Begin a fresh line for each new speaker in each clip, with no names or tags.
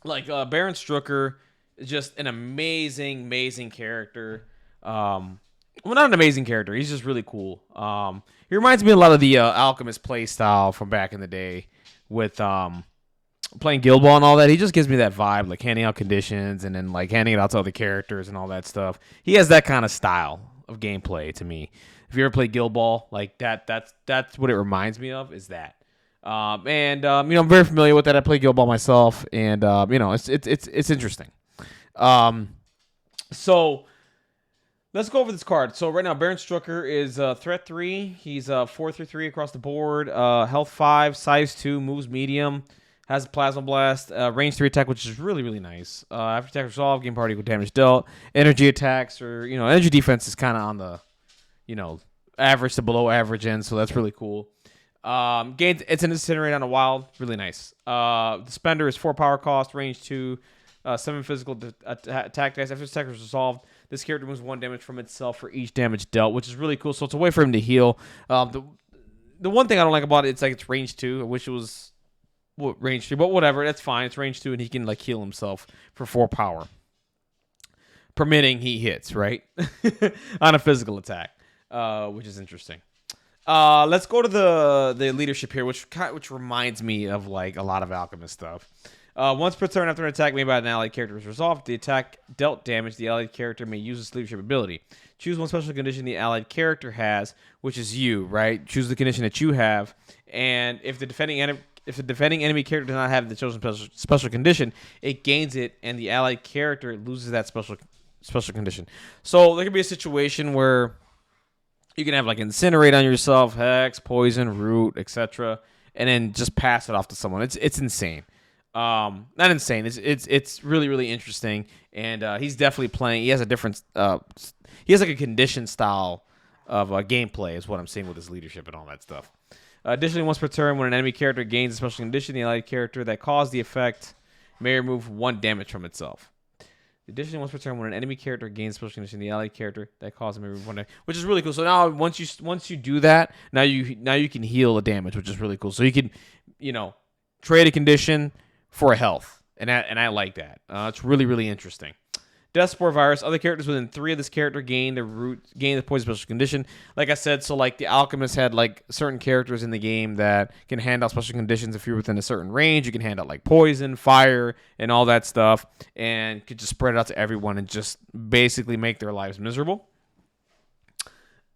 Like Baron Strucker is just an amazing character. Well, not an amazing character. He's just really cool. He reminds me a lot of the Alchemist play style from back in the day with playing Guild Ball and all that. He just gives me that vibe, like handing out conditions and then like handing it out to other characters and all that stuff. He has that kind of style of gameplay to me. If you ever play Guild Ball, like that's what it reminds me of. Is that. I'm very familiar with that. I play Guild Ball myself, and it's interesting. So let's go over this card. So right now, Baron Strucker is threat 3. He's 4/3 across the board. Health 5, size 2, moves medium, has a Plasma Blast, range 3 attack, which is really nice. After attack resolve, game part equal damage dealt. Energy attacks or energy defense is kind of on the average to below average end, so that's really cool. Gains it's an incinerate on a wild, really nice. The spender is 4 power cost, range 2, 7 physical attack dice. After attack is resolved, this character moves 1 damage from itself for each damage dealt, which is really cool. So it's a way for him to heal. The one thing I don't like about it, it's range 2. I wish it was range 3, but whatever, that's fine. It's range 2, and he can heal himself for 4 power, permitting he hits right on a physical attack, which is interesting. Let's go to the leadership here, which reminds me of a lot of Alchemist stuff. Once per turn after an attack made by an allied character is resolved, the attack dealt damage. The allied character may use its leadership ability. Choose one special condition the allied character has, which is you, right? Choose the condition that you have, and if the defending enemy character does not have the chosen special condition, it gains it, and the allied character loses that special condition. So there could be a situation where you can have Incinerate on yourself, Hex, Poison, Root, etc., and then just pass it off to someone. It's insane. Not insane. It's really interesting, and he's definitely playing. He has a different. He has a condition style of gameplay, is what I'm seeing with his leadership and all that stuff. Additionally, once per turn, when an enemy character gains a special condition, the allied character that caused the effect may remove 1 damage from itself. Additionally, once per turn, when an enemy character gains special condition, the allied character that caused him to remove 1 damage, which is really cool. So now, once you do that, now you can heal the damage, which is really cool. So you can, trade a condition for a health, and I like that. It's really interesting. Death Spore Virus. Other characters within 3 of this character gain the poison special condition. Like I said, so the Alchemist had certain characters in the game that can hand out special conditions if you're within a certain range. You can hand out poison, fire, and all that stuff, and could just spread it out to everyone and just basically make their lives miserable.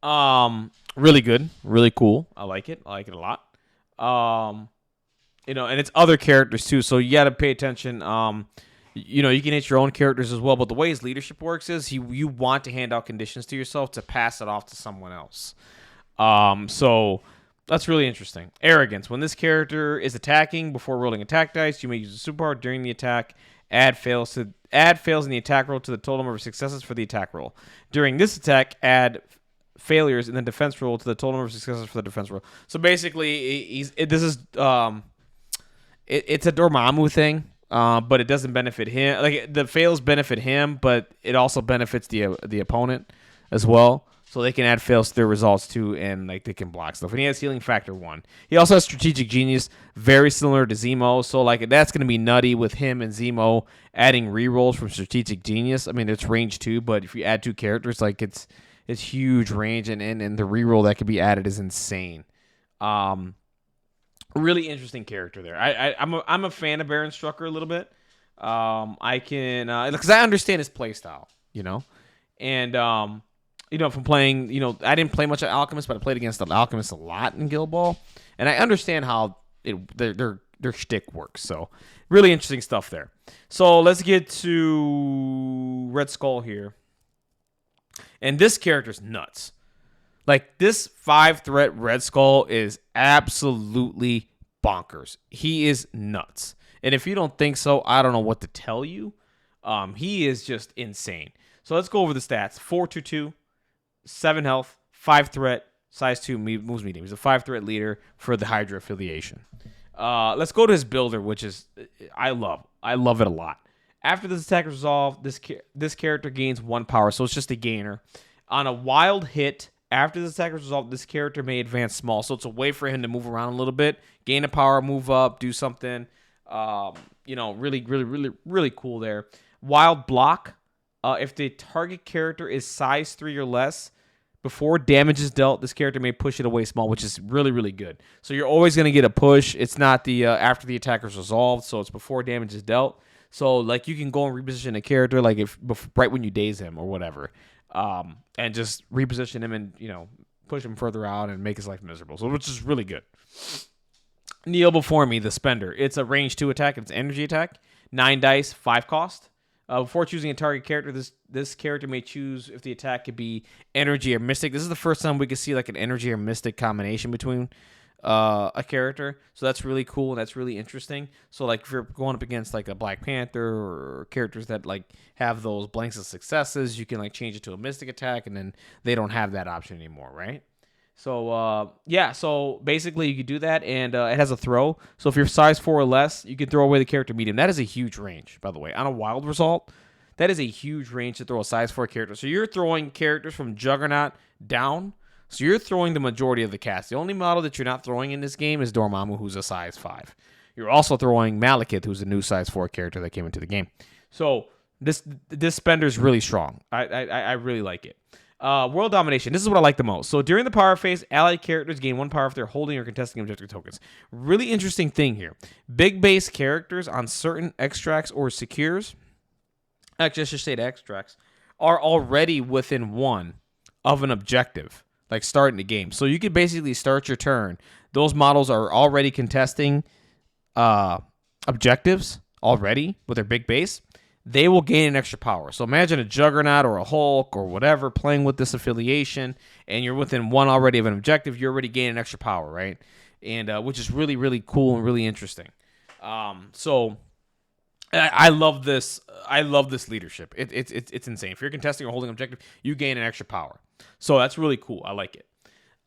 Really good, really cool. I like it. I like it a lot. And it's other characters too, so you got to pay attention. You can hit your own characters as well, but the way his leadership works is you want to hand out conditions to yourself to pass it off to someone else. So that's really interesting. Arrogance. When this character is attacking before rolling attack dice, you may use a superpower during the attack. Add fails in the attack roll to the total number of successes for the attack roll. During this attack, add failures in the defense roll to the total number of successes for the defense roll. So basically, it's a Dormammu thing. But it doesn't benefit him. The fails benefit him, but it also benefits the opponent as well. So they can add fails to their results too, and they can block stuff. And he has healing factor 1. He also has strategic genius, very similar to Zemo. So that's gonna be nutty with him and Zemo adding rerolls from strategic genius. I mean, it's range 2, but if you add 2 characters, it's huge range, and the reroll that could be added is insane. Really interesting character there. I'm a fan of Baron Strucker a little bit. I can because I understand his play style, and from playing, I didn't play much of Alchemist, but I played against the Alchemist a lot in Guild Ball, and I understand how their shtick works. So really interesting stuff there. So let's get to Red Skull here, and this character's nuts. This 5-threat Red Skull is absolutely bonkers. He is nuts. And if you don't think so, I don't know what to tell you. He is just insane. So let's go over the stats. 4/2, 7 health, 5 threat, size 2, moves medium. He's a 5-threat leader for the Hydra affiliation. Let's go to his builder, which is I love it a lot. After this attack is resolved, this character gains 1 power, so it's just a gainer. On a wild hit, after this attack is resolved, this character may advance small. So it's a way for him to move around a little bit, gain a power, move up, do something. really cool there. Wild block. If the target character is size 3 or less, before damage is dealt, this character may push it away small, which is really good. So you're always going to get a push. It's not the after the attack is resolved, so it's before damage is dealt. So like you can go and reposition a character like right when you daze him or whatever, and just reposition him and push him further out and make his life miserable. So which is really good. Kneel before me, the Spender. It's a range 2 attack. It's an energy attack. 9 dice, 5 cost. Before choosing a target character, this character may choose if the attack could be energy or mystic. This is the first time we can see like an energy or mystic combination between a character. So that's really cool and that's really interesting. So like if you're going up against like a Black Panther or characters that like have those blanks of successes, you can like change it to a mystic attack and then they don't have that option anymore, right? So, so basically you could do that, and it has a throw. So if you're size 4 or less, you can throw away the character medium. That is a huge range, by the way. On a wild result, that is a huge range to throw a size 4 character. So you're throwing characters from Juggernaut down. So you're throwing the majority of the cast. The only model that you're not throwing in this game is Dormammu, who's a size 5. You're also throwing Malekith, who's a new size 4 character that came into the game. So this Spender is really strong. I really like it. World Domination. This is what I like the most. So during the power phase, allied characters gain 1 power if they're holding or contesting objective tokens. Really interesting thing here. Big base characters on certain extracts or secures, actually I should say extracts, are already within 1 of an objective, like starting the game. So you could basically start your turn. Those models are already contesting objectives already with their big base. They will gain an extra power. So imagine a Juggernaut or a Hulk or whatever playing with this affiliation, and you're within 1 already of an objective. You're already gaining extra power, right? And which is really cool and really interesting. So I love this. I love this leadership. It's insane. If you're contesting or holding an objective, you gain an extra power. So that's really cool. I like it.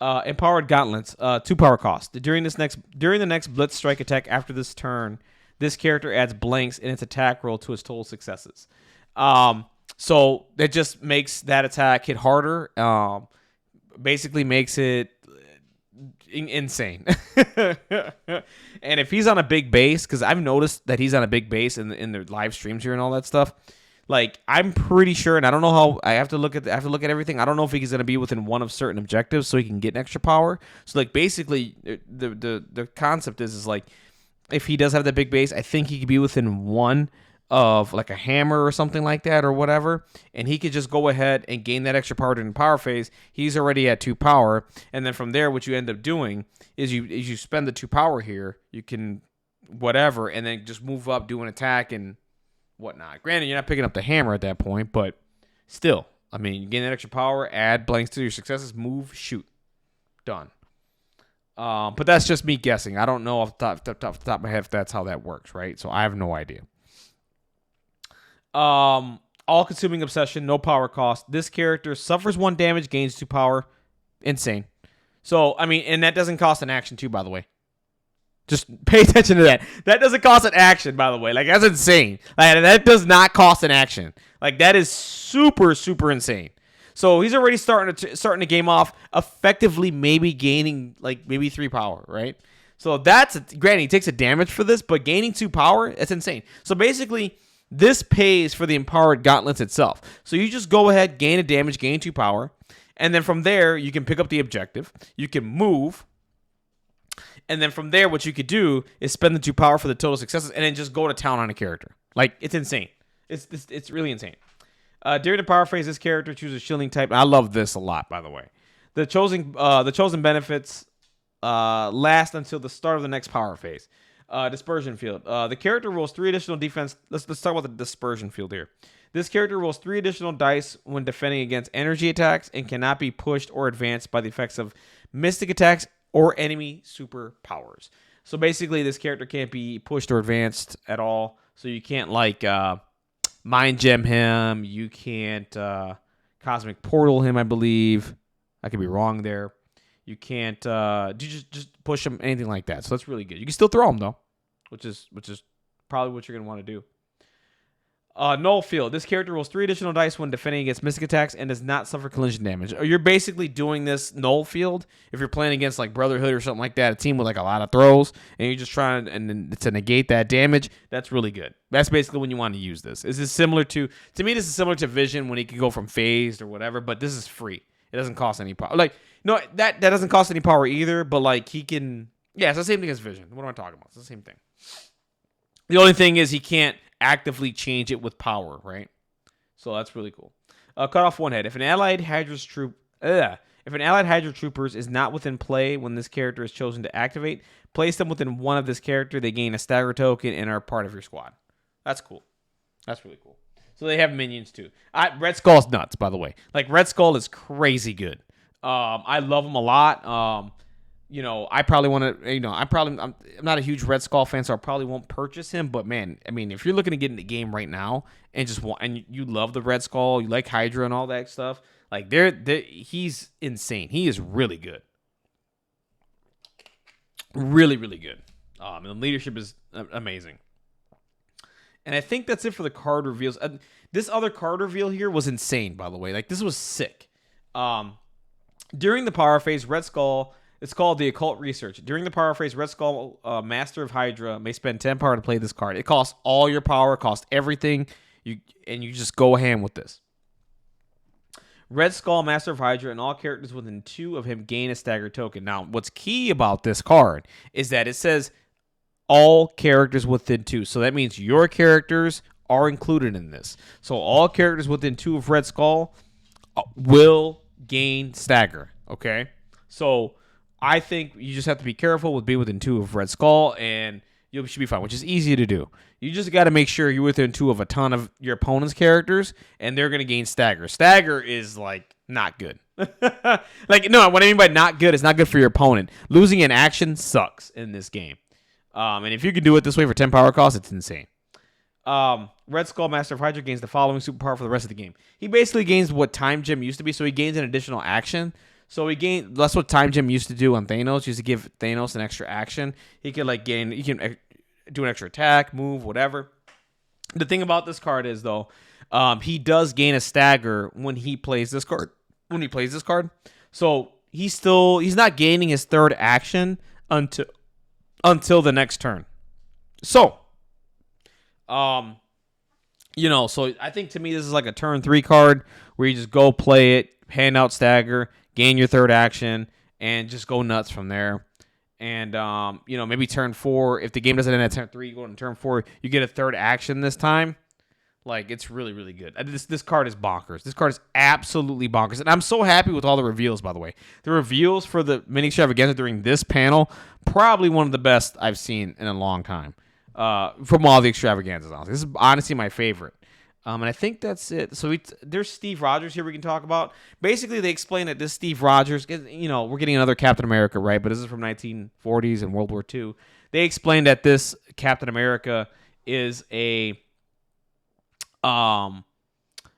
Empowered Gauntlets, 2 power cost. During the next Blitz strike attack after this turn, this character adds blanks in its attack roll to its total successes. So that just makes that attack hit harder. Basically makes it insane. And if he's on a big base, because I've noticed that he's on a big base in the live streams here and all that stuff. Like I'm pretty sure, and I don't know how. I have to look at everything. I don't know if he's going to be within 1 of certain objectives, so he can get an extra power. So like basically, the concept is like, if he does have that big base, I think he could be within 1 of like a hammer or something like that or whatever, and he could just go ahead and gain that extra power during the power phase. He's already at 2 power, and then from there, what you end up doing is you spend the 2 power here, you can whatever, and then just move up, do an attack and whatnot. Granted, you're not picking up the hammer at that point, but still, I mean, you gain that extra power, add blanks to your successes, move, shoot, done. But that's just me guessing. I don't know off the top of my head if that's how that works, right? So I have no idea. All-consuming obsession, no power cost. This character suffers 1 damage, gains 2 power. Insane. So, I mean, and that doesn't cost an action too, by the way. Just pay attention to that. That doesn't cost an action, by the way. Like, that's insane. Like, that does not cost an action. Like, that is super insane. So he's already starting the game off effectively, maybe gaining like maybe 3 power, right? So granted, he takes a damage for this, but gaining 2 power, that's insane. So basically, this pays for the Empowered Gauntlets itself. So you just go ahead, gain a damage, gain 2 power, and then from there, you can pick up the objective. You can move, and then from there, what you could do is spend the 2 power for the total successes, and then just go to town on a character. Like, it's insane. It's really insane. During the power phase, this character chooses shielding type. And I love this a lot, by the way. The chosen benefits last until the start of the next power phase. Dispersion field. The character rolls 3 additional defense. Let's talk about the dispersion field here. This character rolls 3 additional dice when defending against energy attacks and cannot be pushed or advanced by the effects of mystic attacks or enemy superpowers. So basically, this character can't be pushed or advanced at all. So you can't like Mind Gem him. You can't Cosmic Portal him, I believe. I could be wrong there. You can't just push him, anything like that. So that's really good. You can still throw him, though, which is probably what you're going to want to do. Null Field. This character rolls 3 additional dice when defending against mystic attacks and does not suffer collision damage. You're basically doing this Null Field if you're playing against like Brotherhood or something like that, a team with like a lot of throws, and you're just trying to negate that damage. That's really good. That's basically when you want to use this. This is similar to me, this is similar to Vision when he can go from phased or whatever, but this is free. It doesn't cost any power. Like, no, that doesn't cost any power either, but like he can, yeah, it's the same thing as Vision. What am I talking about? It's the same thing. The only thing is he can't actively change it with power, right? So that's really cool. Cut off one head. If an allied Hydra troopers is not within play when this character is chosen to activate, place them within one of this character. They gain a stagger token and are part of your squad. That's cool. That's really cool. So they have minions too. Red Skull's nuts, by the way. Like Red Skull is crazy good. I love him a lot. I probably want to, I'm not a huge Red Skull fan, so I probably won't purchase him. But man, I mean, if you're looking to get in the game right now and you love the Red Skull, you like Hydra and all that stuff, like he's insane. He is really good, really, really good. And the leadership is amazing. And I think that's it for the card reveals. This other card reveal here was insane, by the way. Like this was sick. During the power phase, Red Skull. It's called the Occult Research. During the power phase, Red Skull, Master of Hydra, may spend 10 power to play this card. It costs all your power, costs everything, and you just go ham with this. Red Skull, Master of Hydra, and all characters within 2 of him gain a stagger token. Now, what's key about this card is that it says all characters within 2. So that means your characters are included in this. So all characters within 2 of Red Skull will gain stagger, okay? So I think you just have to be careful with being within 2 of Red Skull, and you should be fine, which is easy to do. You just got to make sure you're within 2 of a ton of your opponent's characters, and they're going to gain stagger. Stagger is, like, not good. Like, no, what I mean by not good is not good for your opponent. Losing an action sucks in this game. And if you can do it this way for 10 power cost, it's insane. Red Skull, Master of Hydra, gains the following superpower for the rest of the game. He basically gains what Time Gem used to be, so he gains an additional action. So that's what Time Gem used to do on Thanos. He used to give Thanos an extra action. He could he can do an extra attack, move, whatever. The thing about this card is though, he does gain a stagger when he plays this card. So he's not gaining his third action until the next turn. So, so I think to me this is like a turn 3 card where you just go play it, hand out stagger, gain your third action, and just go nuts from there. And, maybe turn 4. If the game doesn't end at turn 3, you go to turn 4, you get a third action this time. Like, it's really, really good. This card is bonkers. This card is absolutely bonkers. And I'm so happy with all the reveals, by the way. The reveals for the mini Extravaganza during this panel, probably one of the best I've seen in a long time. From all the Extravaganzas. This is honestly my favorite. And I think that's it. So there's Steve Rogers here we can talk about. Basically, they explain that this Steve Rogers, we're getting another Captain America, right? But this is from 1940s and World War II. They explained that this Captain America is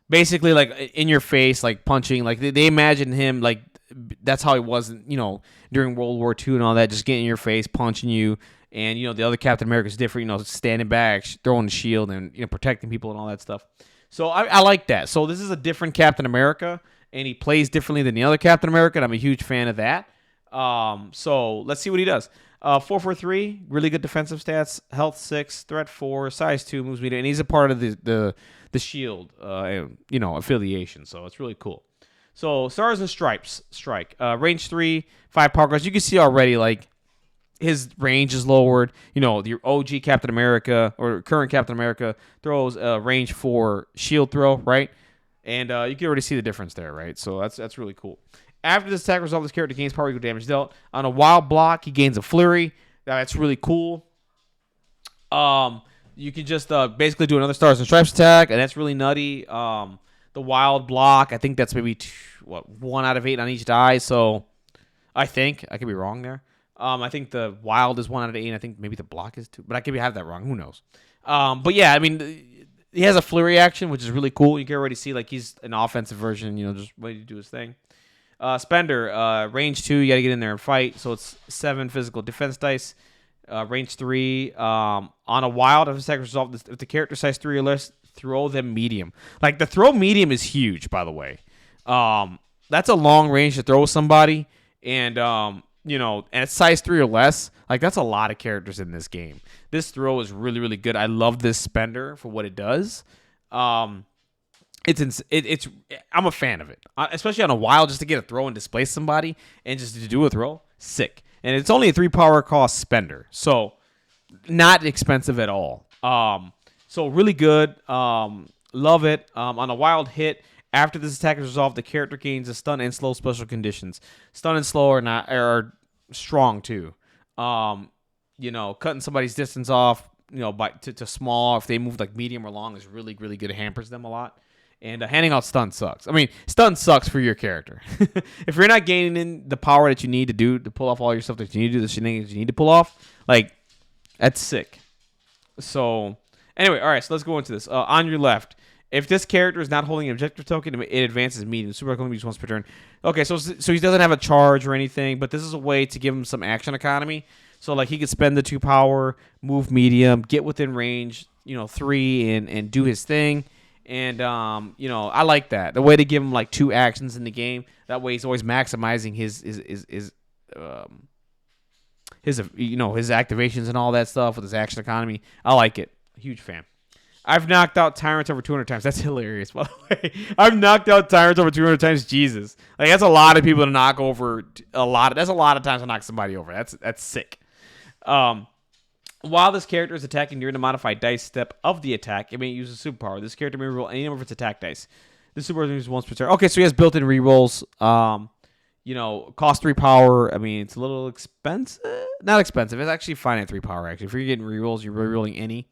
basically like in your face, like punching. Like they imagine him like that's how he was, during World War II and all that, just getting in your face, punching you. And, the other Captain America is different, standing back, throwing the shield and, protecting people and all that stuff. So I like that. So this is a different Captain America, and he plays differently than the other Captain America, and I'm a huge fan of that. So let's see what he does. 4-4-3, really good defensive stats, health 6, threat 4, size 2, moves meter, and he's a part of the shield, affiliation. So it's really cool. So Stars and Stripes, strike. Range 3, 5 power cards. You can see already, like, his range is lowered. The OG Captain America or current Captain America throws range 4 shield throw, right? And you can already see the difference there, right? So that's really cool. After this attack result, this character gains power equal damage dealt. On a wild block, he gains a flurry. That's really cool. You can just basically do another Stars and Stripes attack, and that's really nutty. The wild block, I think that's maybe 1 out of 8 on each die. So I could be wrong there. I think the wild is 1 out of 8. And I think maybe the block is 2, but I could have that wrong. Who knows? But yeah, I mean, he has a flurry action, which is really cool. You can already see like he's an offensive version. Just ready to do his thing. Spender, range 2. You got to get in there and fight. So it's 7 physical defense dice. range 3. On a wild, if attack resolved, if the character size 3 or less, throw them medium. Like, the throw medium is huge, by the way. That's a long range to throw somebody, and and it's size 3 or less. Like, that's a lot of characters in this game. This throw is really, really good. I love this spender for what it does. I'm a fan of it, especially on a wild, just to get a throw and displace somebody and just to do a throw. Sick. And it's only a 3 power cost spender, so not expensive at all. So really good. Love it. On a wild hit, after this attack is resolved, the character gains a stun and slow special conditions. Stun and slow are strong too. Cutting somebody's distance off, to small, if they move like medium or long, is really, really good. It hampers them a lot. And handing out stun sucks. I mean, stun sucks for your character. If you're not gaining in the power that you need to pull off all your stuff that you need to do, the shenanigans you need to pull off, like, that's sick. So, anyway, all right, so let's go into this. On your left, if this character is not holding an objective token, it advances medium. Super can be used once per turn. Okay, so he doesn't have a charge or anything, but this is a way to give him some action economy. So, like, he could spend the 2 power, move medium, get within range, 3, and do his thing. And, I like that. The way to give him, like, 2 actions in the game. That way he's always maximizing his activations and all that stuff with his action economy. I like it. Huge fan. I've knocked out tyrants over 200 times. That's hilarious, by the way. I've knocked out tyrants over 200 times. Jesus. Like, that's a lot of people to knock over. That's a lot of times to knock somebody over. That's sick. While this character is attacking during the modified dice step of the attack, it may use a superpower. This character may reroll any number of its attack dice. This superpower is used once per turn. Okay, so he has built-in rerolls. Cost 3 power. I mean, it's a little expensive. Not expensive. It's actually fine at 3 power, actually. If you're getting rerolls, you're rerolling any.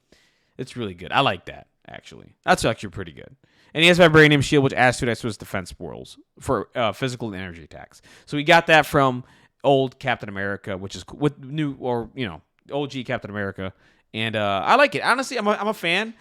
It's really good. I like that, actually. That's actually pretty good. And he has Vibranium Shield, which adds 2 dice to his defense rolls for physical and energy attacks. So we got that from old Captain America, which is with new, or, OG Captain America, and I like it. Honestly, I'm a fan.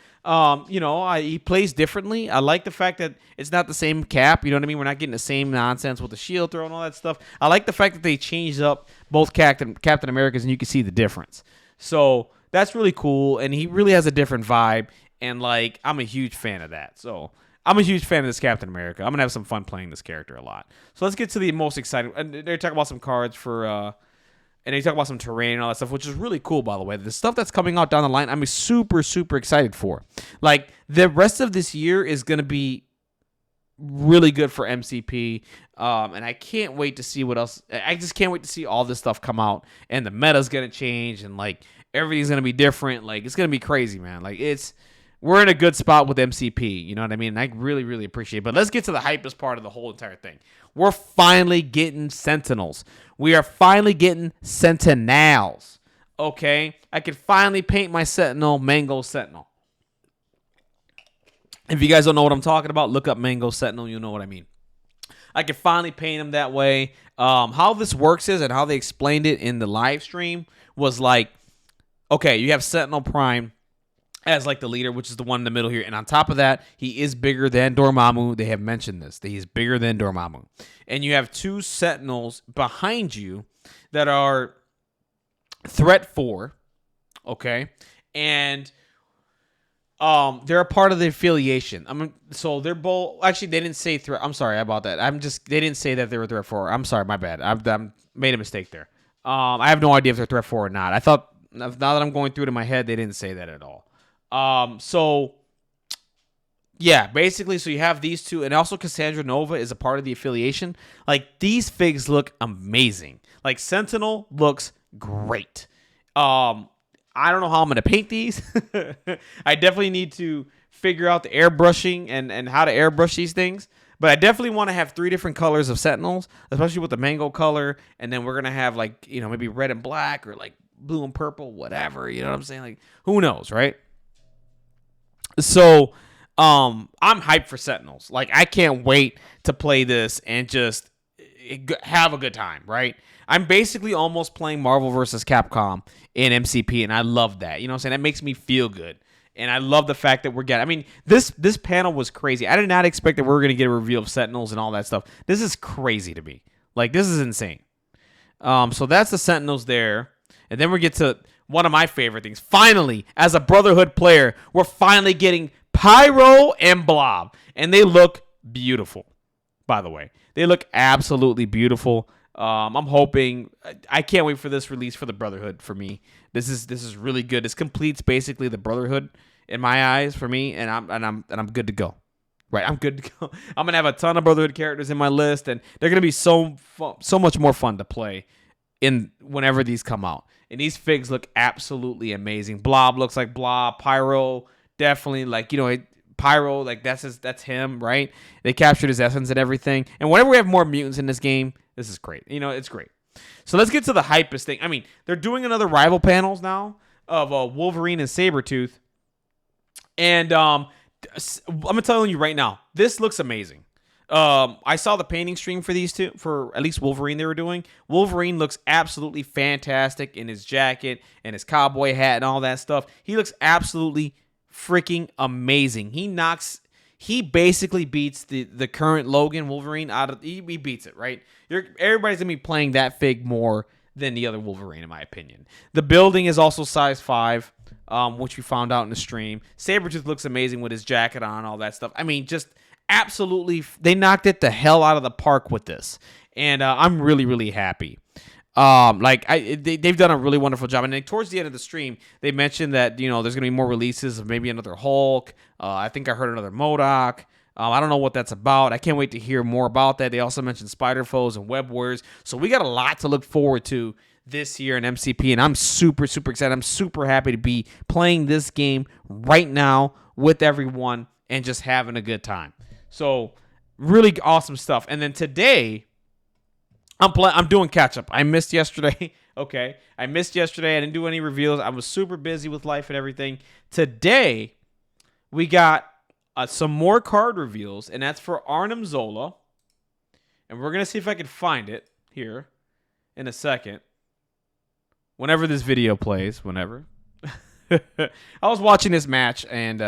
He plays differently. I like the fact that it's not the same cap. You know what I mean? We're not getting the same nonsense with the shield throw and all that stuff. I like the fact that they changed up both Captain Americas, and you can see the difference. So that's really cool, and he really has a different vibe. And like, I'm a huge fan of that. So I'm a huge fan of this Captain America. I'm gonna have some fun playing this character a lot. So let's get to the most exciting. And they're talking about some cards for. And they talk about some terrain and all that stuff, which is really cool, by the way. The stuff that's coming out down the line, I'm super, super excited for. Like, the rest of this year is going to be really good for MCP. And I can't wait to see what else. I just can't wait to see all this stuff come out. And the meta's going to change. And, like, everything's going to be different. Like, it's going to be crazy, man. Like, we're in a good spot with MCP. You know what I mean? And I really, really appreciate it. But let's get to the hypest part of the whole entire thing. We're finally getting Sentinels. We are finally getting Sentinels. Okay? I can finally paint my Sentinel Mango Sentinel. If you guys don't know what I'm talking about, look up Mango Sentinel. You'll know what I mean. I can finally paint him that way. How this works is, and how they explained it in the live stream, was like, okay, you have Sentinel Prime as like the leader, which is the one in the middle here. And on top of that, he is bigger than Dormammu. They have mentioned this, that he's bigger than Dormammu. And you have 2 Sentinels behind you that are threat 4, okay? And they're a part of the affiliation. So they're both, actually, they didn't say threat. I'm sorry about that. They didn't say that they were threat 4. I'm sorry, my bad. I made a mistake there. I have no idea if they're threat 4 or not. I thought, now that I'm going through it in my head, they didn't say that at all. Yeah, basically, so you have these 2, and also Cassandra Nova is a part of the affiliation. Like, these figs look amazing. Like, Sentinel looks great. I don't know how I'm going to paint these. I definitely need to figure out the airbrushing and how to airbrush these things. But I definitely want to have 3 different colors of Sentinels, especially with the mango color. And then we're going to have, like, maybe red and black, or, like, blue and purple, whatever. You know what I'm saying? Like, who knows, right? So, I'm hyped for Sentinels. Like, I can't wait to play this and just have a good time, right? I'm basically almost playing Marvel vs. Capcom in MCP, and I love that. You know what I'm saying? That makes me feel good. And I love the fact that we're getting... I mean, this panel was crazy. I did not expect that we were going to get a reveal of Sentinels and all that stuff. This is crazy to me. Like, this is insane. So that's the Sentinels there. And then we get to one of my favorite things. Finally, as a Brotherhood player, we're finally getting Pyro and Blob. And they look beautiful, by the way. They look absolutely beautiful. I'm hoping. I can't wait for this release for the Brotherhood. For me, this is really good. This completes basically the Brotherhood in my eyes for me, and I'm good to go. Right, I'm good to go. I'm gonna have a ton of Brotherhood characters in my list, and they're gonna be so much more fun to play in whenever these come out. And these figs look absolutely amazing. Blob looks like Blob. Pyro definitely Pyro, like that's him, right? They captured his essence and everything. And whenever we have more mutants in this game, this is great. It's great. So let's get to the hypest thing. I mean, they're doing another rival panels now of Wolverine and Sabretooth. And I'm telling you right now, this looks amazing. I saw the painting stream for these two, for at least Wolverine they were doing. Wolverine looks absolutely fantastic in his jacket and his cowboy hat and all that stuff. He looks absolutely freaking amazing. He basically beats the current Logan Wolverine out of he beats it, right? Everybody's gonna be playing that fig more than the other Wolverine, in my opinion. The building is also size 5, which we found out in the stream. Sabretooth looks amazing with his jacket on, all that stuff. I mean, just absolutely, they knocked it the hell out of the park with this, and I'm really, really happy. They've done a really wonderful job. And then towards the end of the stream, they mentioned that, there's going to be more releases of maybe another Hulk. I think I heard another MODOK. I don't know what that's about. I can't wait to hear more about that. They also mentioned Spider Foes and Web Warriors. So we got a lot to look forward to this year in MCP. And I'm super, super excited. I'm super happy to be playing this game right now with everyone and just having a good time. So really awesome stuff. And then today, I'm doing catch up. I missed yesterday. Okay. I missed yesterday. I didn't do any reveals. I was super busy with life and everything. Today, we got some more card reveals, and that's for Artem Zola. And we're going to see if I can find it here in a second. Whenever this video plays. Whenever. I was watching this match, and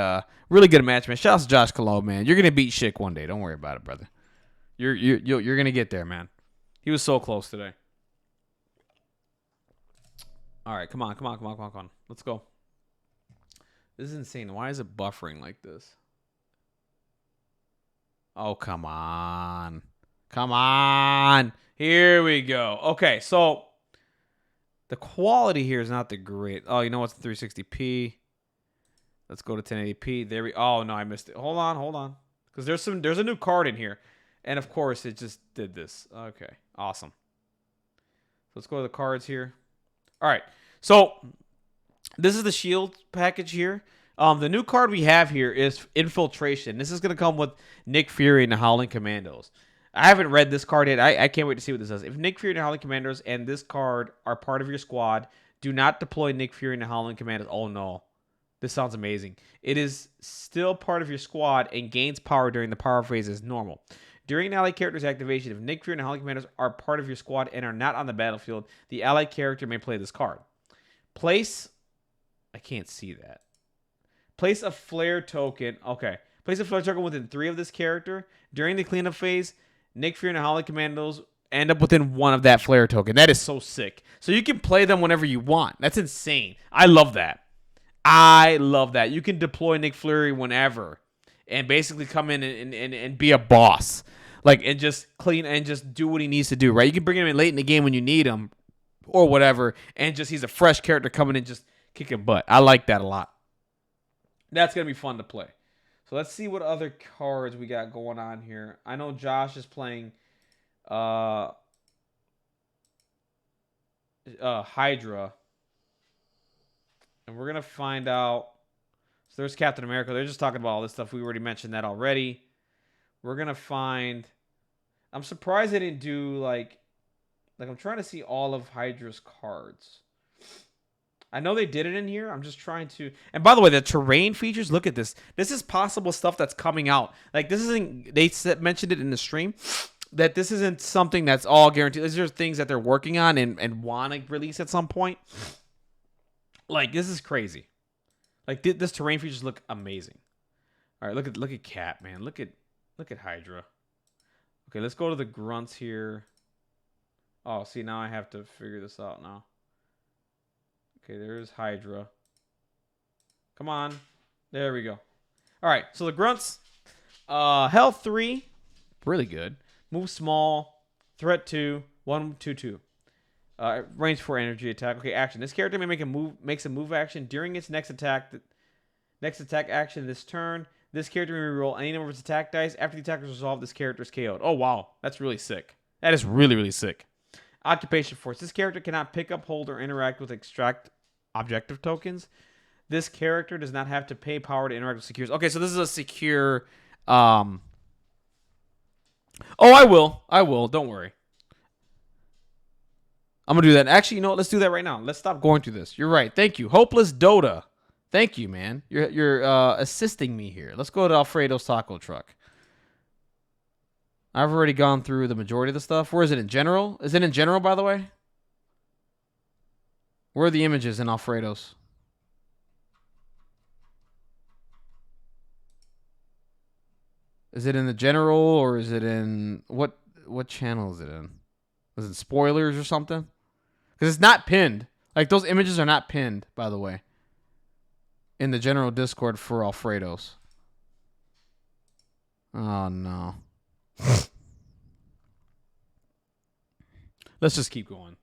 really good match, man. Shout out to Josh Cologne, man. You're going to beat Schick one day. Don't worry about it, brother. You're going to get there, man. He was so close today. All right, come on. Let's go. This is insane. Why is it buffering like this? Oh, come on. Come on. Here we go. Okay, so the quality here is not the great. Oh, you know what's 360p? Let's go to 1080p. There we. Oh no, I missed it. Hold on. Because there's a new card in here, and of course it just did this. Okay, awesome. Let's go to the cards here. All right, so this is the shield package here. The new card we have here is Infiltration. This is going to come with Nick Fury and the Howling Commandos. I haven't read this card yet. I can't wait to see what this does. If Nick Fury and the Howling Commandos and this card are part of your squad, do not deploy Nick Fury and the Howling Commandos. Oh, no. This sounds amazing. It is still part of your squad and gains power during the power phase as normal. During an allied character's activation, if Nick Fury and the Howling Commandos are part of your squad and are not on the battlefield, the allied character may play this card. I can't see that. Place a flare token. Okay. Place a flare token within 3 of this character. During the cleanup phase, Nick Fury and the Howling Commandos end up within 1 of that flare token. That is so sick. So you can play them whenever you want. That's insane. I love that. You can deploy Nick Fury whenever and basically come in and be a boss. And just clean and just do what he needs to do, right? You can bring him in late in the game when you need him or whatever, and just he's a fresh character coming in just kicking butt. I like that a lot. That's going to be fun to play. So let's see what other cards we got going on here. I know Josh is playing Hydra. And we're going to find out. So there's Captain America. They're just talking about all this stuff. We already mentioned that already. We're going to find. I'm surprised they didn't do like I'm trying to see all of Hydra's cards. I know they did it in here. I'm just trying to. And by the way, the terrain features, look at this. This is possible stuff that's coming out. This isn't. They mentioned it in the stream that this isn't something that's all guaranteed. These are things that they're working on and want to release at some point. This is crazy. This terrain features look amazing. All right, look at Cap, man. Look at Hydra. Okay, let's go to the grunts here. Oh, see, now I have to figure this out now. Okay, there's Hydra. Come on. There we go. All right, so the grunts, health 3, really good. Move small, threat 2, 1, 2, 2. Range 4 energy attack. Okay, action. This character may makes a move action during its next attack action this turn. This character may reroll any number of its attack dice. After the attack is resolved, this character is KO'd. Oh, wow. That's really sick. That is really, really sick. Occupation Force. This character cannot pick up, hold, or interact with extract objective tokens. This character does not have to pay power to interact with secures. Okay, so this is a secure... Oh, I will. Don't worry. I'm going to do that. Actually, you know what? Let's do that right now. Let's stop going through this. You're right. Thank you. Hopeless Dota. Thank you, man. You're assisting me here. Let's go to Alfredo's Taco Truck. I've already gone through the majority of the stuff. Where is it in general? Is it in general, by the way? Where are the images in Alfredo's? Is it in the general or is it in... What channel is it in? Is it spoilers or something? Because it's not pinned. Like, those images are not pinned, by the way. In the general Discord for Alfredo's. Oh, no. Let's just keep going.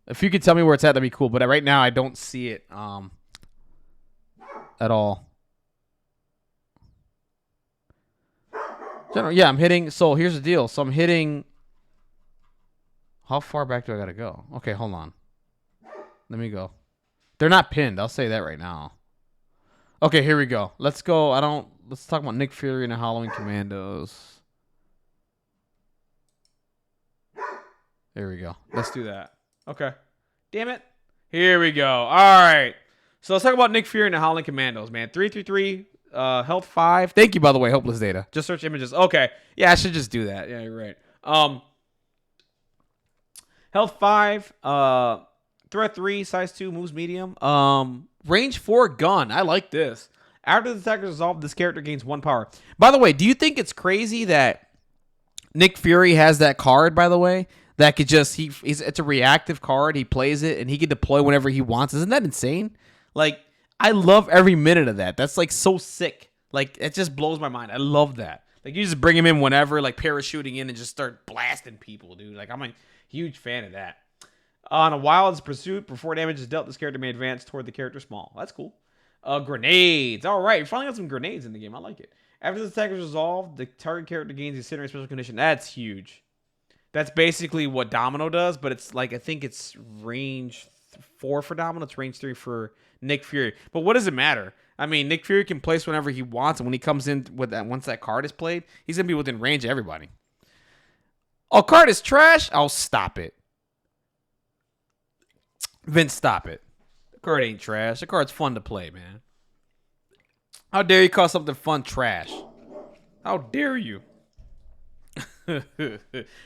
If you could tell me where it's at, that'd be cool. But right now, I don't see it at all. General, yeah, I'm hitting. So here's the deal. So I'm hitting. How far back do I got to go? Okay, hold on. Let me go. They're not pinned. I'll say that right now. Okay, here we go. Let's go. Let's talk about Nick Fury and the Halloween Commandos. There we go. Let's do that. Okay. Damn it. Here we go. All right. So let's talk about Nick Fury and the Howling Commandos, man. 333, health 5. Thank you, by the way, Hopeless Data. Just search images. Okay. Yeah, I should just do that. Yeah, you're right. Health 5, threat 3, size 2, moves medium. Range 4 gun. I like this. After the attack is resolved, this character gains 1 power. By the way, do you think it's crazy that Nick Fury has that card, by the way? That could just, it's a reactive card. He plays it, and he can deploy whenever he wants. Isn't that insane? Like, I love every minute of that. That's, like, so sick. Like, it just blows my mind. I love that. Like, you just bring him in whenever, like, parachuting in and just start blasting people, dude. Like, I'm a huge fan of that. On a wild's pursuit, before damage is dealt, this character may advance toward the character small. That's cool. Grenades. All right, we finally got some grenades in the game. I like it. After the attack is resolved, the target character gains a Incendiary special condition. That's huge. That's basically what Domino does, but it's like, I think it's range 4 for Domino. It's range 3 for Nick Fury. But what does it matter? I mean, Nick Fury can place whenever he wants, and when he comes in with that, once that card is played, he's gonna be within range of everybody. Oh, card is trash. Oh, stop it, Vince. Stop it. The card ain't trash. The card's fun to play, man. How dare you call something fun trash? How dare you? I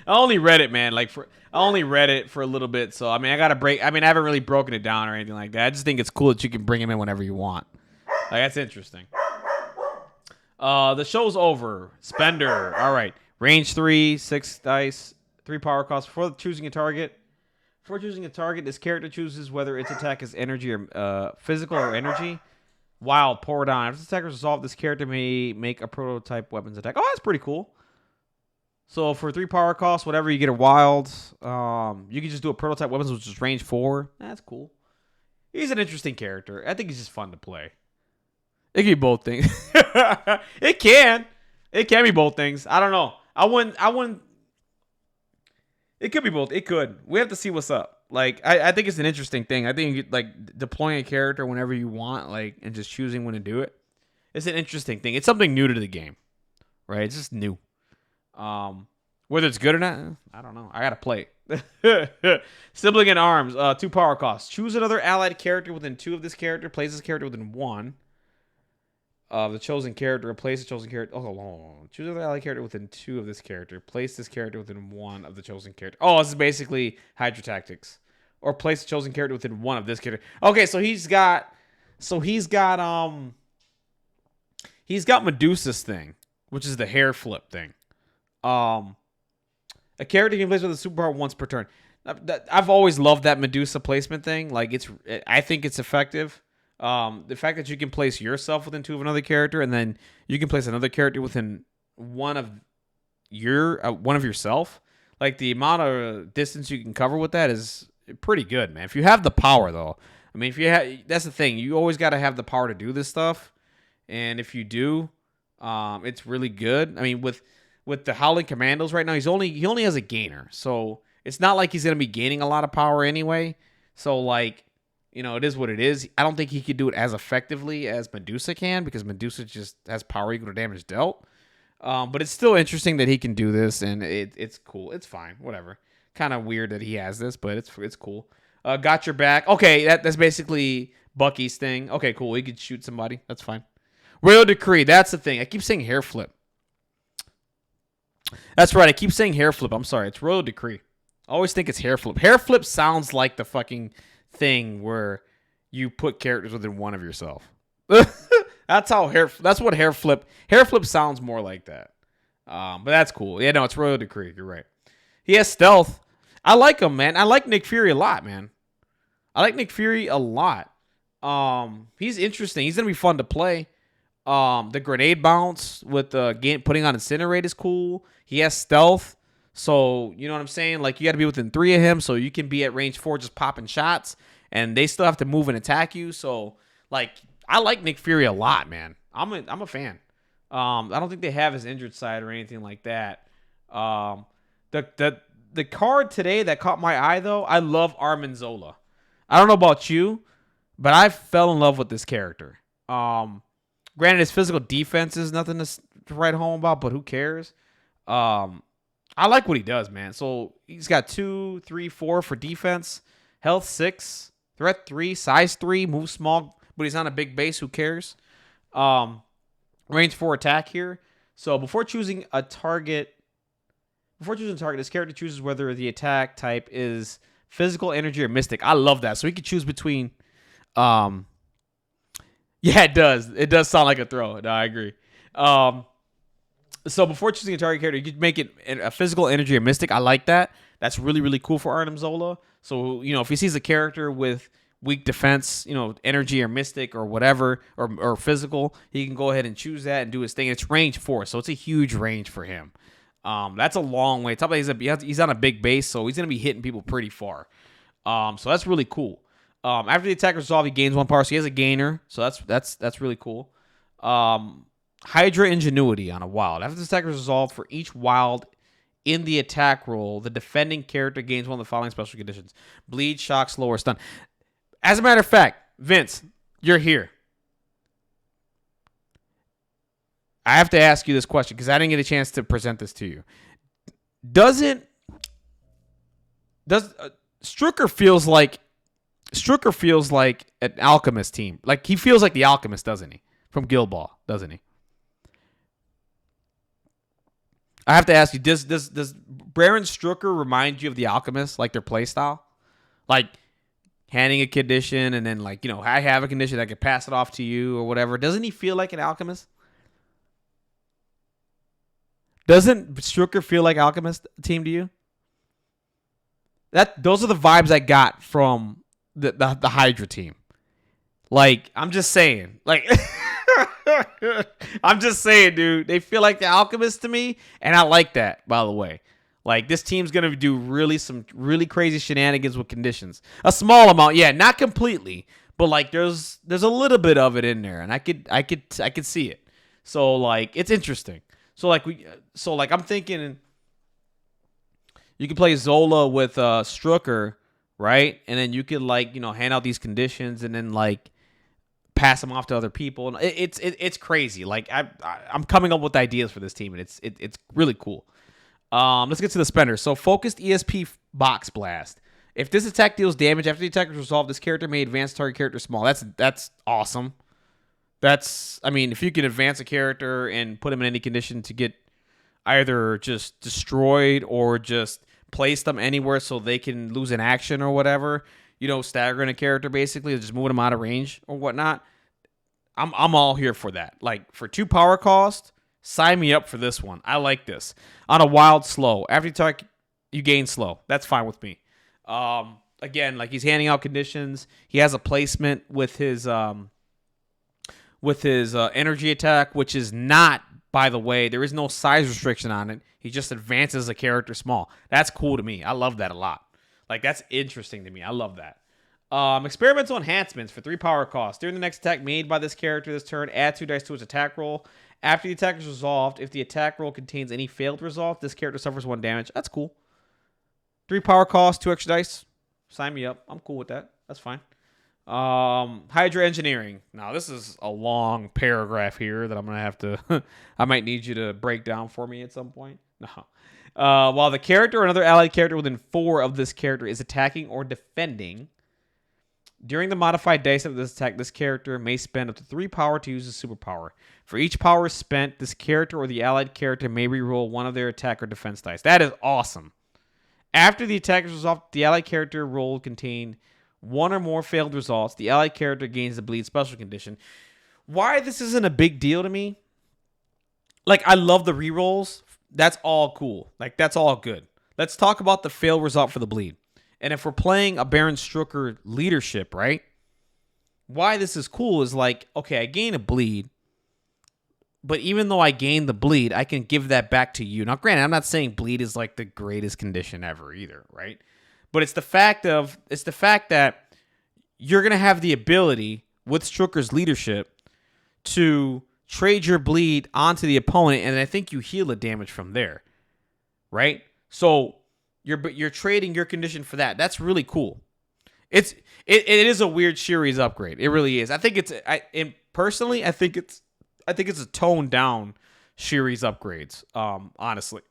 only read it, man. I only read it for a little bit, so I mean, I haven't really broken it down or anything like that. I just think it's cool that you can bring him in whenever you want. Like, that's interesting. The show's over. Spender. All right. Range 3, 6 dice, 3 power cost. Before choosing a target, this character chooses whether its attack is energy or physical or energy. Wild. Pour down. After the attack is resolved, this character may make a prototype weapons attack. Oh, that's pretty cool. So for 3 power costs, whatever, you get a wild. You can just do a prototype weapons, which is range 4. That's cool. He's an interesting character. I think he's just fun to play. It can be both things. It can be both things. I don't know. I wouldn't. It could be both. It could. We have to see what's up. Like, I think it's an interesting thing. I think like deploying a character whenever you want, like, and just choosing when to do it. It's an interesting thing. It's something new to the game, right? It's just new. Whether it's good or not, I don't know. I gotta play it. Sibling in Arms, 2 power costs. Choose another allied character within 2 of this character. Place this character within 1 of the chosen character. Replace the chosen character. Oh, choose another allied character within 2 of this character. Place this character within 1 of the chosen character. Oh, this is basically Hydra tactics. Or place the chosen character within 1 of this character. Okay, so he's got Medusa's thing, which is the hair flip thing. A character can place with a superpower once per turn. I've always loved that Medusa placement thing. Like I think it's effective. The fact that you can place yourself within 2 of another character, and then you can place another character within one of yourself. Like the amount of distance you can cover with that is pretty good, man. If you have the power, though, I mean, that's the thing. You always got to have the power to do this stuff, and if you do, it's really good. I mean, with the Howling Commandos right now, he only has a gainer, so it's not like he's gonna be gaining a lot of power anyway. So like, it is what it is. I don't think he could do it as effectively as Medusa can, because Medusa just has power equal to damage dealt. But it's still interesting that he can do this, and it's cool. It's fine, whatever. Kind of weird that he has this, but it's cool. Got your back. Okay, that's basically Bucky's thing. Okay, cool. He could shoot somebody. That's fine. Royal Decree. That's the thing. I keep saying hair flip. That's right. I keep saying hair flip. I'm sorry. It's Royal Decree. I always think it's hair flip. Hair flip sounds like the fucking thing where you put characters within one of yourself. That's what hair flip. Hair flip sounds more like that. But that's cool. Yeah, no, it's Royal Decree. You're right. He has stealth. I like him, man. I like Nick Fury a lot, man. I like Nick Fury a lot. He's interesting. He's gonna be fun to play. The grenade bounce with putting on Incinerate is cool. He has stealth. So, you know what I'm saying? Like, you got to be within 3 of him, so you can be at range 4 just popping shots, and they still have to move and attack you. So, like, I like Nick Fury a lot, man. I'm a fan. I don't think they have his injured side or anything like that. The card today that caught my eye, though, I love Artem Zola. I don't know about you, but I fell in love with this character. Granted, his physical defense is nothing to write home about, but who cares? I like what he does, man. So he's got 2, 3, 4 for defense, health 6, threat 3, size 3, move small, but he's on a big base. Who cares? Range 4 attack here. So before choosing a target, this character chooses whether the attack type is physical, energy, or mystic. I love that. So he could choose between. Yeah, it does. It does sound like a throw. No, I agree. So before choosing a target character, you could make it a physical, energy, or mystic. I like that. That's really, really cool for Artem Zola. So, if he sees a character with weak defense, energy or mystic or whatever, or physical, he can go ahead and choose that and do his thing. It's range 4, so it's a huge range for him. That's a long way. Top of he's on a big base, so he's going to be hitting people pretty far. So that's really cool. After the attack resolve, he gains 1 power, so he has a gainer. So that's really cool. Hydra Ingenuity on a wild. After the attack is resolved, for each wild in the attack roll, the defending character gains one of the following special conditions: bleed, shock, slow, or stun. As a matter of fact, Vince, you're here. I have to ask you this question because I didn't get a chance to present this to you. Strozker feels like an Alchemist team. Like, he feels like the Alchemist, doesn't he? From Guild Ball, doesn't he? I have to ask you, does Baron Strozker remind you of the Alchemist, like their play style? Like, handing a condition and then, like, I have a condition, I could pass it off to you or whatever. Doesn't he feel like an Alchemist? Doesn't Strozker feel like Alchemist team to you? Those are the vibes I got from the Hydra team. Like, I'm just saying. Like, I'm just saying, dude. They feel like the Alchemist to me, and I like that, by the way. Like, this team's going to do some really crazy shenanigans with conditions. A small amount, yeah, not completely, but, like, there's a little bit of it in there, and I could see it. So, like, it's interesting. So, I'm thinking you could play Zola with Strozker, right? And then you could, like, hand out these conditions and then, like, pass them off to other people. And it's crazy. Like, I'm coming up with ideas for this team, and it's really cool. Let's get to the spender. So, focused ESP box blast. If this attack deals damage after the attack is resolved, this character may advance target character small. That's awesome. If you can advance a character and put him in any condition to get either just destroyed or just place them anywhere so they can lose an action or whatever, staggering a character basically, just moving them out of range or whatnot, I'm all here for that. Like, for 2 power cost, sign me up for this one. I like this. On a wild slow, after you gain slow. That's fine with me. Again, like he's handing out conditions. He has a placement with his energy attack, which is not, by the way, there is no size restriction on it. He just advances a character small. That's cool to me. I love that a lot. Like, that's interesting to me. I love that. Experimental enhancements for 3 power costs. During the next attack made by this character this turn, add 2 dice to its attack roll. After the attack is resolved, if the attack roll contains any failed resolve, this character suffers 1 damage. That's cool. 3 power costs, 2 extra dice. Sign me up. I'm cool with that. That's fine. Hydra engineering. Now, this is a long paragraph here that I'm going to have to... I might need you to break down for me at some point. No. While the character or another allied character within 4 of this character is attacking or defending, during the modified dice of this attack, this character may spend up to 3 power to use his superpower. For each power spent, this character or the allied character may reroll one of their attack or defense dice. That is awesome. After the attack is resolved, the allied character roll contained 1 or more failed results. The allied character gains the bleed special condition. Why this isn't a big deal to me? Like, I love the rerolls. That's all cool. Like, that's all good. Let's talk about the fail result for the bleed. And if we're playing a Baron Strozker leadership, right? Why this is cool is like, okay, I gain a bleed. But even though I gain the bleed, I can give that back to you. Now, granted, I'm not saying bleed is like the greatest condition ever either, right? But it's the fact that you're going to have the ability with Strozker's leadership to trade your bleed onto the opponent, and I think you heal the damage from there, right? So you're trading your condition for that. That's really cool. It is a weird series upgrade. It really is. I think personally, I think it's a toned down series upgrades. Honestly,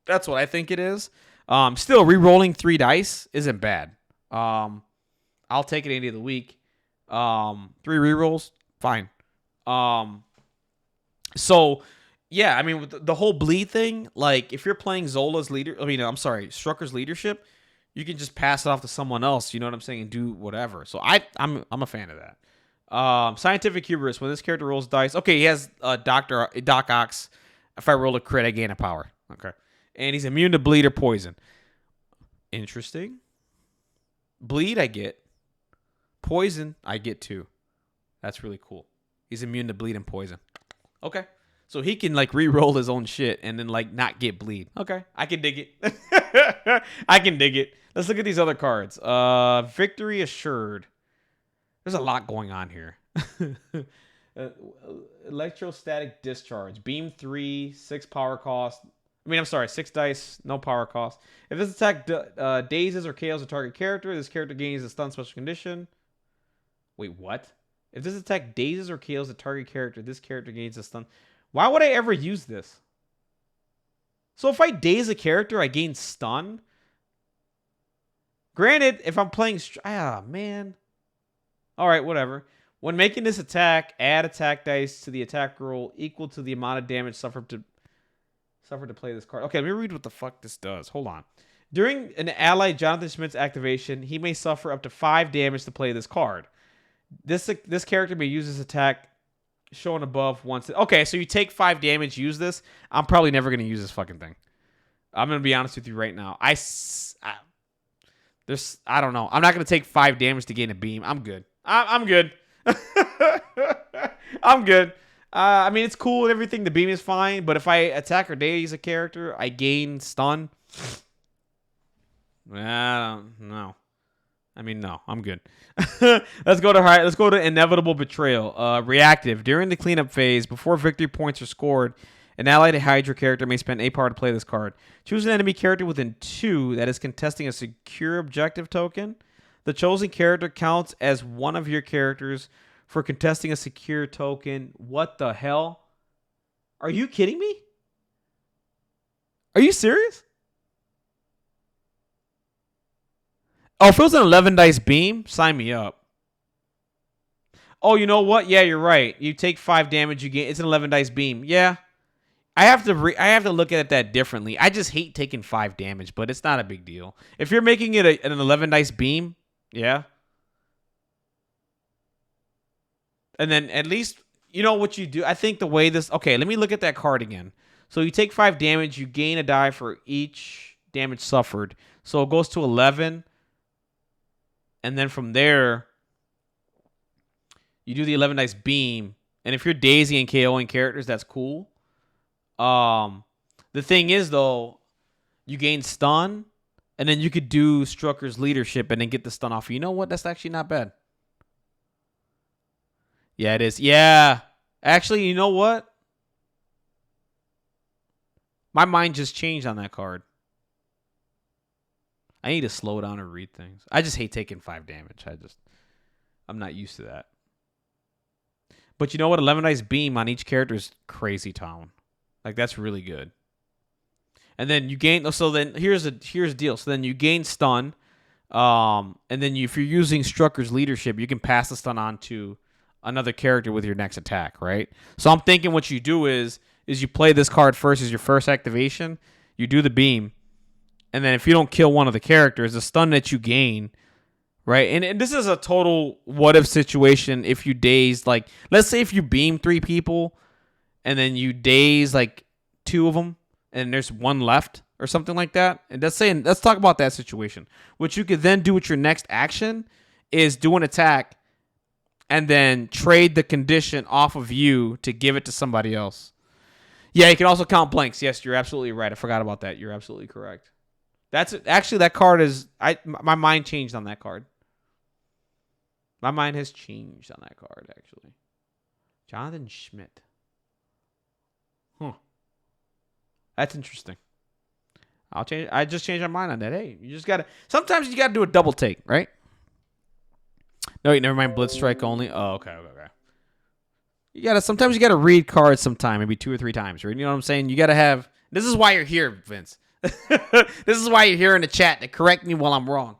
that's what I think it is. Still, re-rolling 3 dice isn't bad. I'll take it any of the week. 3 re-rolls, fine. So, yeah, I mean, with the whole bleed thing, like, if you're playing Strozker's leadership, you can just pass it off to someone else, you know what I'm saying, and do whatever. So, I'm a fan of that. Scientific hubris, when this character rolls dice, okay, he has Doc Ox. If I roll a crit, I gain a power. Okay. And he's immune to bleed or poison. Interesting. Bleed, I get. Poison, I get too. That's really cool. He's immune to bleed and poison. Okay. So he can, like, re-roll his own shit and then, like, not get bleed. Okay. I can dig it. I can dig it. Let's look at these other cards. Victory Assured. There's a lot going on here. Electrostatic Discharge. Beam 3, 6 power cost. 6 dice, no power cost. If this attack dazes or KOs a target character, this character gains a stun special condition. Wait, what? If this attack dazes or KOs a target character, this character gains a stun. Why would I ever use this? So if I daze a character, I gain stun? Granted, if I'm playing... man. Alright, whatever. When making this attack, add attack dice to the attack roll equal to the amount of damage suffered to play this card. Okay, let me read what the fuck this does. Hold on. During an ally Jonathan Schmidt's activation, he may suffer up to 5 damage to play this card. This character may use this attack shown above once. Okay, so you take 5 damage, use this. I'm probably never going to use this fucking thing. I'm going to be honest with you right now. I don't know. I'm not going to take 5 damage to gain a beam. I'm good. I'm good. I'm good. It's cool and everything. The beam is fine, but if I attack or daze a character, I gain stun. No. No, I'm good. Let's go to Inevitable Betrayal. Reactive. During the cleanup phase, before victory points are scored, an allied Hydra character may spend a power to play this card. Choose an enemy character within 2 that is contesting a secure objective token. The chosen character counts as one of your characters for contesting a secure token. What the hell? Are you kidding me? Are you serious? Oh, if it was an 11 dice beam, sign me up. Oh, you know what? Yeah, you're right. You take 5 damage, you gain. It's an 11 dice beam. Yeah. I have to look at that differently. I just hate taking 5 damage, but it's not a big deal. If you're making it an 11 dice beam, yeah. And then at least, you know what you do? I think the way this... Okay, let me look at that card again. So you take 5 damage, you gain a die for each damage suffered. So it goes to 11. And then from there, you do the 11 dice beam. And if you're dazing and KOing characters, that's cool. The thing is, though, you gain stun, and then you could do Strozker's leadership and then get the stun off. You know what? That's actually not bad. Yeah, it is. Yeah. Actually, you know what? My mind just changed on that card. I need to slow down and read things. I just hate taking 5 damage. I'm not used to that. But you know what? 11 dice beam on each character is crazy town. Like, that's really good. And then you gain. So then here's the deal. So then you gain stun. And then if you're using Strozker's leadership, you can pass the stun on to another character with your next attack, right? So I'm thinking what you do is you play this card first as your first activation. You do the beam. And then if you don't kill one of the characters, the stun that you gain, right? And this is a total what-if situation if you daze, like, let's say if you beam 3 people and then you daze, like, 2 of them and there's 1 left or something like that. And let's talk about that situation. What you could then do with your next action is do an attack and then trade the condition off of you to give it to somebody else. Yeah, you can also count blanks. Yes, you're absolutely right. I forgot about that. You're absolutely correct. That's actually, that card is, my mind changed on that card. My mind has changed on that card, actually. Jonathan Schmidt. Huh. That's interesting. I just changed my mind on that. Hey, sometimes you gotta do a double take, right? No, wait, never mind. Blitz strike only. Oh, okay. Sometimes you gotta read cards sometime, maybe 2 or 3 times, right? You know what I'm saying? You gotta have, this is why you're here, Vince. This is why you're here in the chat to correct me while I'm wrong.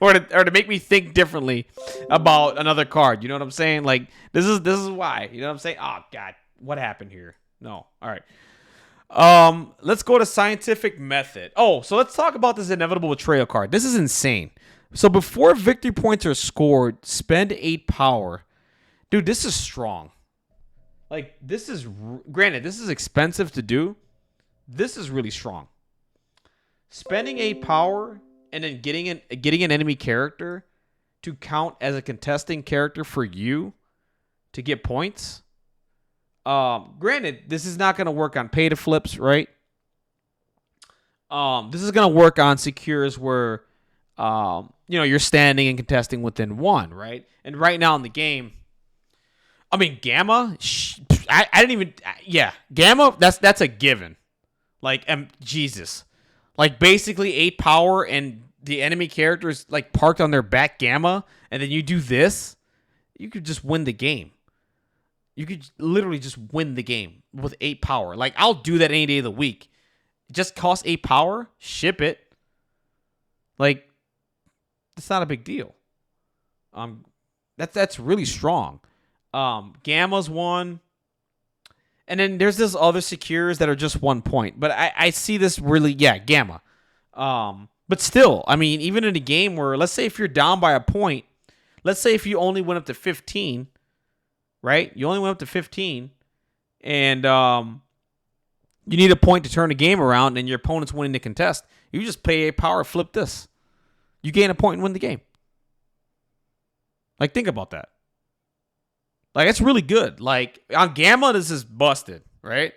or to make me think differently about another card. You know what I'm saying? Like, this is why. You know what I'm saying? Oh God, what happened here? No. All right. Let's go to scientific method. Oh, so let's talk about this inevitable betrayal card. This is insane. So before victory points are scored, spend 8 power. Dude, this is strong. Like, this is, granted, this is expensive to do. This is really strong. Spending 8 power and then getting an enemy character to count as a contesting character for you to get points. Granted, this is not going to work on pay to flips, right? This is going to work on secures where, you're standing and contesting within 1, right? And right now in the game, I mean, Gamma, I didn't even, Gamma, that's a given. Like, Jesus. Like, basically 8 power and the enemy character is, like, parked on their back Gamma, and then you do this, you could just win the game. You could literally just win the game with 8 power. Like, I'll do that any day of the week. It just costs 8 power, ship it. Like, it's not a big deal. That's really strong. Gamma's 1. And then there's this other secures that are just 1 point. But I see this really, Gamma. But still, I mean, even in a game where, let's say if you're down by a point, let's say if you only went up to 15, right? You only went up to 15, and you need a point to turn the game around, and your opponent's winning the contest. You just pay 8 power, flip this. You gain a point and win the game. Like, think about that. Like, it's really good. Like, on Gamma, this is busted, right?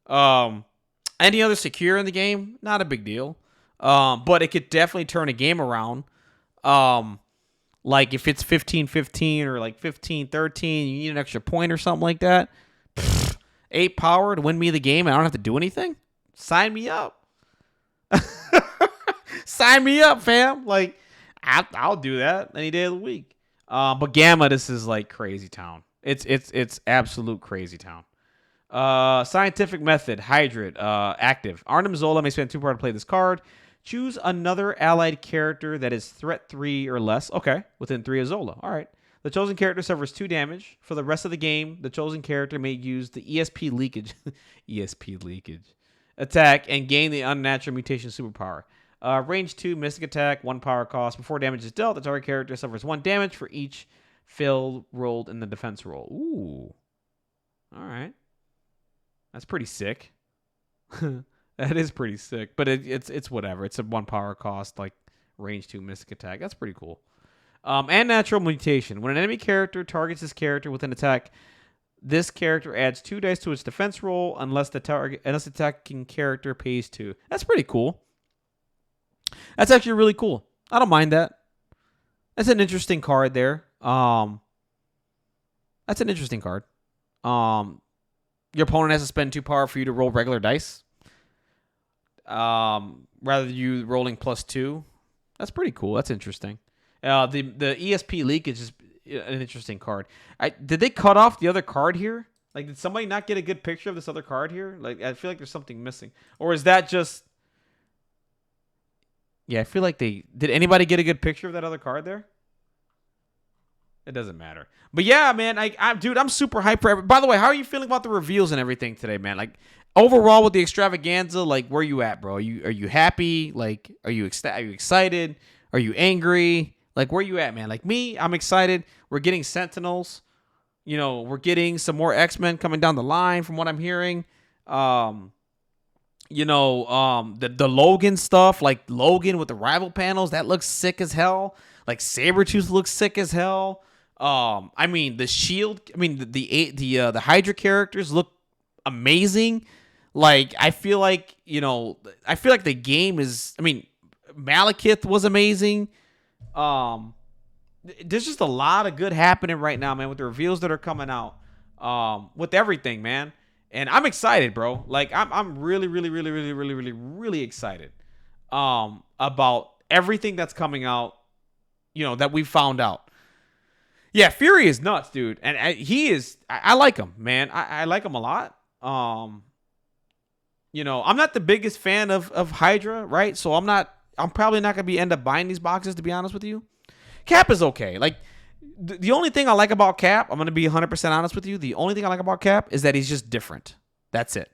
Any other secure in the game, not a big deal. But it could definitely turn a game around. Like, if it's 15-15 or, like, 15-13, you need an extra point or something like that. 8 power to win me the game and I don't have to do anything? Sign me up. Sign me up, fam. Like, I'll do that any day of the week. But Gamma, this is, like, crazy town. It's absolute crazy town. Scientific method, Hydra, active. Artem Zola may spend 2 power to play this card. Choose another allied character that is threat 3 or less. Okay, within 3 of Zola. All right. The chosen character suffers 2 damage. For the rest of the game, the chosen character may use the ESP leakage attack and gain the unnatural mutation superpower. Range 2, mystic attack, 1 power cost. Before damage is dealt, the target character suffers 1 damage for each failed rolled in the defense roll. Ooh. All right. That's pretty sick. That is pretty sick. But it's whatever. It's a 1 power cost, like, Range 2 Mystic Attack. That's pretty cool. And Natural Mutation. When an enemy character targets this character with an attack, this character adds 2 dice to its defense roll unless the attacking character pays 2. That's pretty cool. That's actually really cool. I don't mind that. That's an interesting card there. That's an interesting card. Your opponent has to spend 2 power for you to roll regular dice. Rather than you rolling +2. That's pretty cool. That's interesting. The ESP leak is just an interesting card. Did they cut off the other card here? Like, did somebody not get a good picture of this other card here? Like, I feel like there's something missing. Or is that just... Yeah, I feel like they... Did anybody get a good picture of that other card there? It doesn't matter. But yeah, man, dude, I'm super hyped for By the way, how are you feeling about the reveals and everything today, man? Like, overall with the Extravaganza, like, where you at, bro? Are you happy? Like, are you excited? Are you angry? Like, where you at, man? Like me, I'm excited. We're getting Sentinels. You know, we're getting some more X-Men coming down the line from what I'm hearing. The Logan stuff, like Logan with the rival panels, that looks sick as hell. Like Sabretooth looks sick as hell. I mean, the Shield, the Hydra characters look amazing. Like, I feel like the game is, Malekith was amazing. There's just a lot of good happening right now, man, with the reveals that are coming out. With everything, man. And I'm excited, bro. Like, I'm really, really, really, really, really, really, really excited about everything that's coming out, that we found out. Yeah, Fury is nuts, dude. And I like him, man. I like him a lot. I'm not the biggest fan of Hydra, right? So I'm probably not going to end up buying these boxes, to be honest with you. Cap is okay. Like, the only thing I like about Cap, I'm going to be 100% honest with you. The only thing I like about Cap is that he's just different. That's it.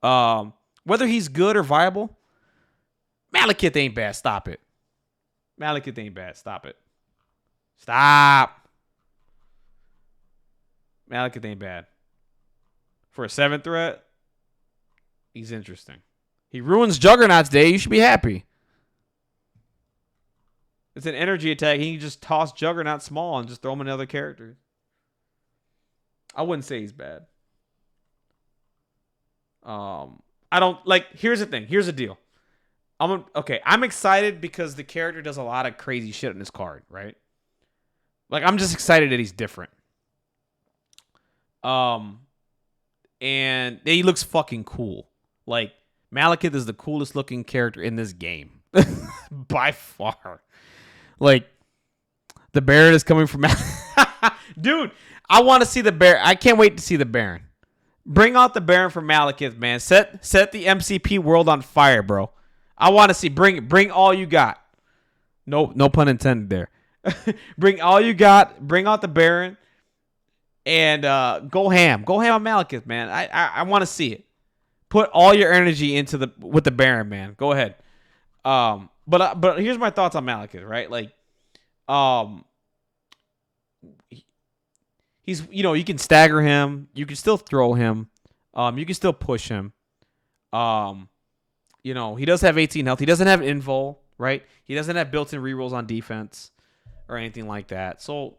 Whether he's good or viable, Malekith ain't bad. Stop it. Malekith ain't bad. Stop it. Stop. Malekith ain't bad. For a 7th threat, he's interesting. He ruins Juggernaut's day. You should be happy. It's an energy attack. He can just toss Juggernaut small and just throw him in other characters. I wouldn't say he's bad. Here's the thing. Here's the deal. I'm excited because the character does a lot of crazy shit in his card, right? Like, I'm just excited that he's different. And he looks fucking cool. Like, Malekith is the coolest looking character in this game. By far. Like, the Baron is coming from... Dude, I want to see the Baron. I can't wait to see the Baron. Bring out the Baron from Malekith, man. Set the MCP world on fire, bro. I want to see... Bring all you got. No pun intended there. Bring all you got. Bring out the Baron. And go ham. Go ham on Malekith, man. I want to see it. Put all your energy with the Baron, man. Go ahead. But here's my thoughts on Malekith, right? Like, he's, you can stagger him, you can still throw him, you can still push him. He does have 18 health. He doesn't have invul, right? He doesn't have built-in rerolls on defense or anything like that. So,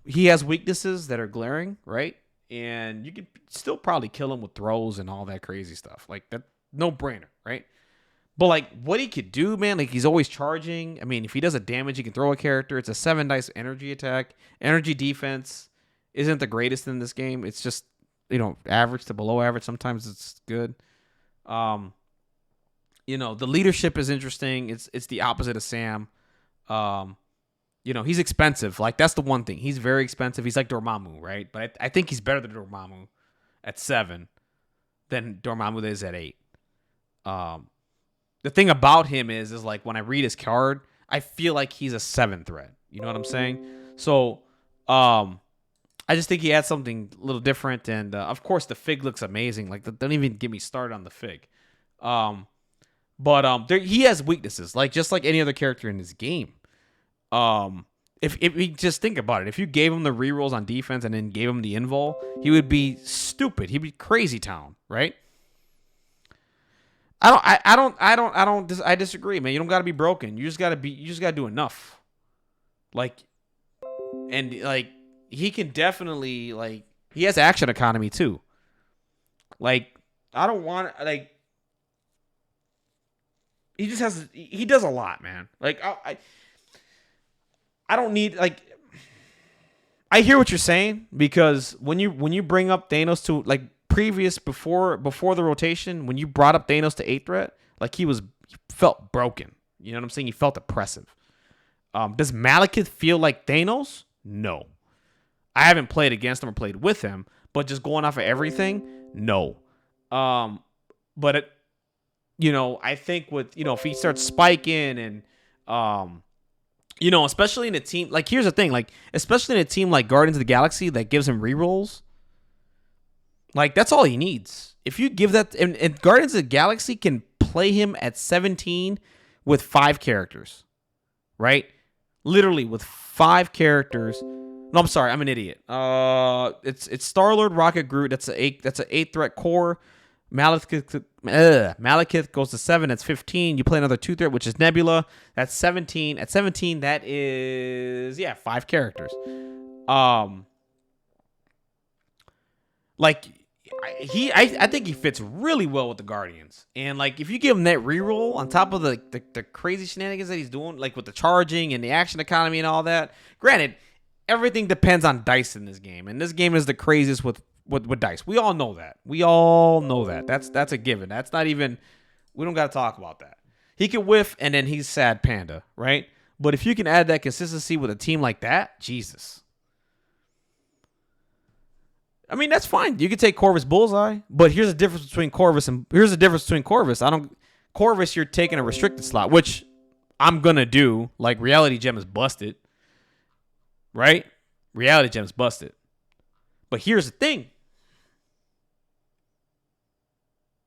he has weaknesses that are glaring, right? And you could still probably kill him with throws and all that crazy stuff. Like, that, no brainer, right? But, like, what he could do, man, like, he's always charging. I mean, if he does a damage, he can throw a character. It's a 7 dice energy attack. Energy defense isn't the greatest in this game. It's just, average to below average. Sometimes it's good. The leadership is interesting. It's the opposite of Sam. He's expensive. Like, that's the one thing. He's very expensive. He's like Dormammu, right? But I think he's better than Dormammu at 7 than Dormammu is at 8. The thing about him is like, when I read his card, I feel like he's a 7 threat. You know what I'm saying? So, I just think he adds something a little different. And, of course, the fig looks amazing. Like, don't even get me started on the fig. He has weaknesses, like, just like any other character in this game. If we just think about it, if you gave him the rerolls on defense and then gave him the invul, he would be stupid. He'd be crazy town, right? I disagree, man. You don't got to be broken. You just got to do enough. Like, and like, he can definitely, like, he has action economy too. Like, I don't want, like, he does a lot, man. Like, I don't need, like, I hear what you're saying, because when you bring up Thanos to, like, before the rotation, when you brought up Thanos to 8 threat, like, he felt broken. You know what I'm saying? He felt oppressive. Does Malekith feel like Thanos? No. I haven't played against him or played with him, but just going off of everything, no. But it, I think with, if he starts spiking and, especially in a team, like, here's the thing, like, especially in a team like Guardians of the Galaxy that gives him rerolls, like, that's all he needs. If you give that, and Guardians of the Galaxy can play him at 17 with 5 characters, right? Literally with 5 characters. No, I'm sorry, I'm an idiot. It's Star-Lord, Rocket, Groot. That's a 8 threat core. Malekith goes to 7. That's 15. You play another 2 threat, which is Nebula. That's 17. At 17, that is 5 characters. Like, I think he fits really well with the Guardians. And, like, if you give him that reroll on top of the crazy shenanigans that he's doing, like with the charging and the action economy and all that. Granted, everything depends on dice in this game, and this game is the craziest with dice. We all know that. That's a given. That's not even, we don't got to talk about that. He can whiff, and then he's sad panda, right? But if you can add that consistency with a team like that, Jesus. I mean, that's fine. You can take Corvus Bullseye, but here's the difference between Corvus. Corvus, you're taking a restricted slot, which I'm gonna do. Like, Reality Gem is busted, right? Reality Gem's busted. But here's the thing.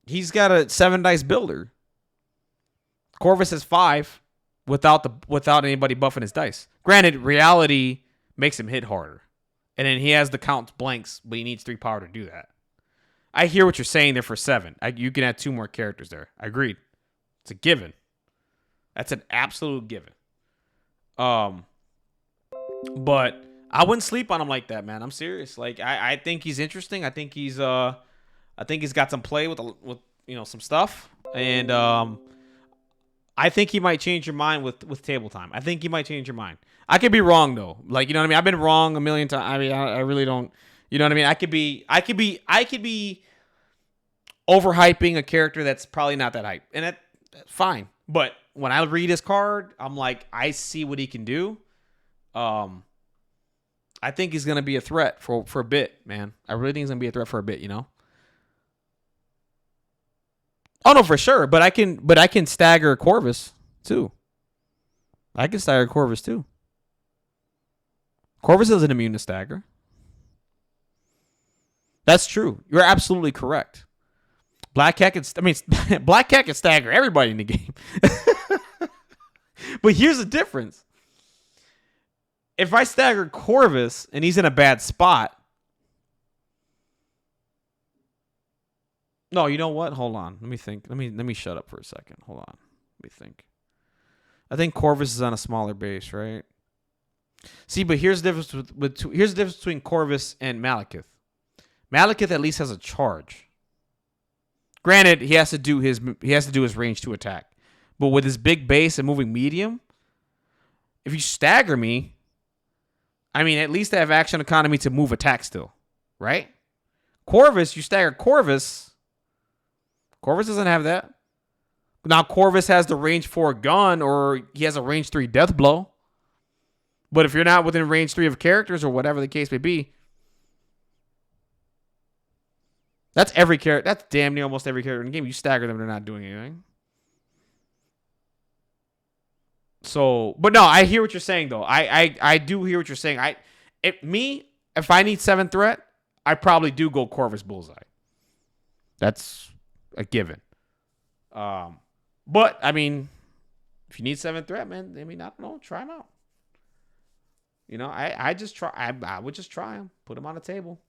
He's got a 7 dice builder. Corvus has 5 without anybody buffing his dice. Granted, Reality makes him hit harder. And then he has the count blanks, but he needs 3 power to do that. I hear what you're saying there for 7. You can add 2 more characters there. I agreed. It's a given. That's an absolute given. But I wouldn't sleep on him like that, man. I'm serious. Like, I think he's interesting. I think he's got some play with some stuff, and I think he might change your mind with table time. I think he might change your mind. I could be wrong though. Like, you know what I mean? I've been wrong a million times. I mean, I really don't. You know what I mean? I could be overhyping a character that's probably not that hype, and that's fine. But when I read his card, I'm like, I see what he can do. I think he's gonna be a threat for a bit, man. I really think he's gonna be a threat for a bit. Oh no, for sure. But I can stagger Corvus too. Corvus isn't immune to stagger. That's true. You're absolutely correct. Black Cat can stagger everybody in the game. But here's the difference. If I stagger Corvus and he's in a bad spot. No, you know what? Hold on. Let me think. Let me shut up for a second. Hold on. Let me think. I think Corvus is on a smaller base, right? See, but here's the difference here's the difference between Corvus and Malekith. Malekith at least has a charge. Granted, he has to do his range 2 attack. But with his big base and moving medium, if you stagger me, I mean, at least I have action economy to move attack still, right? Corvus, you stagger Corvus. Corvus doesn't have that. Now, Corvus has the range 4 gun, or he has a range 3 death blow. But if you're not within range 3 of characters, or whatever the case may be, that's every character. That's damn near almost every character in the game. You stagger them, they're not doing anything. So, but no, I hear what you're saying though. I do hear what you're saying. If I need 7 threat, I probably do go Corvus Bullseye. That's a given. But I mean, if you need 7 threat, man, I mean, I don't know, try him out. I would just try him, put him on the table.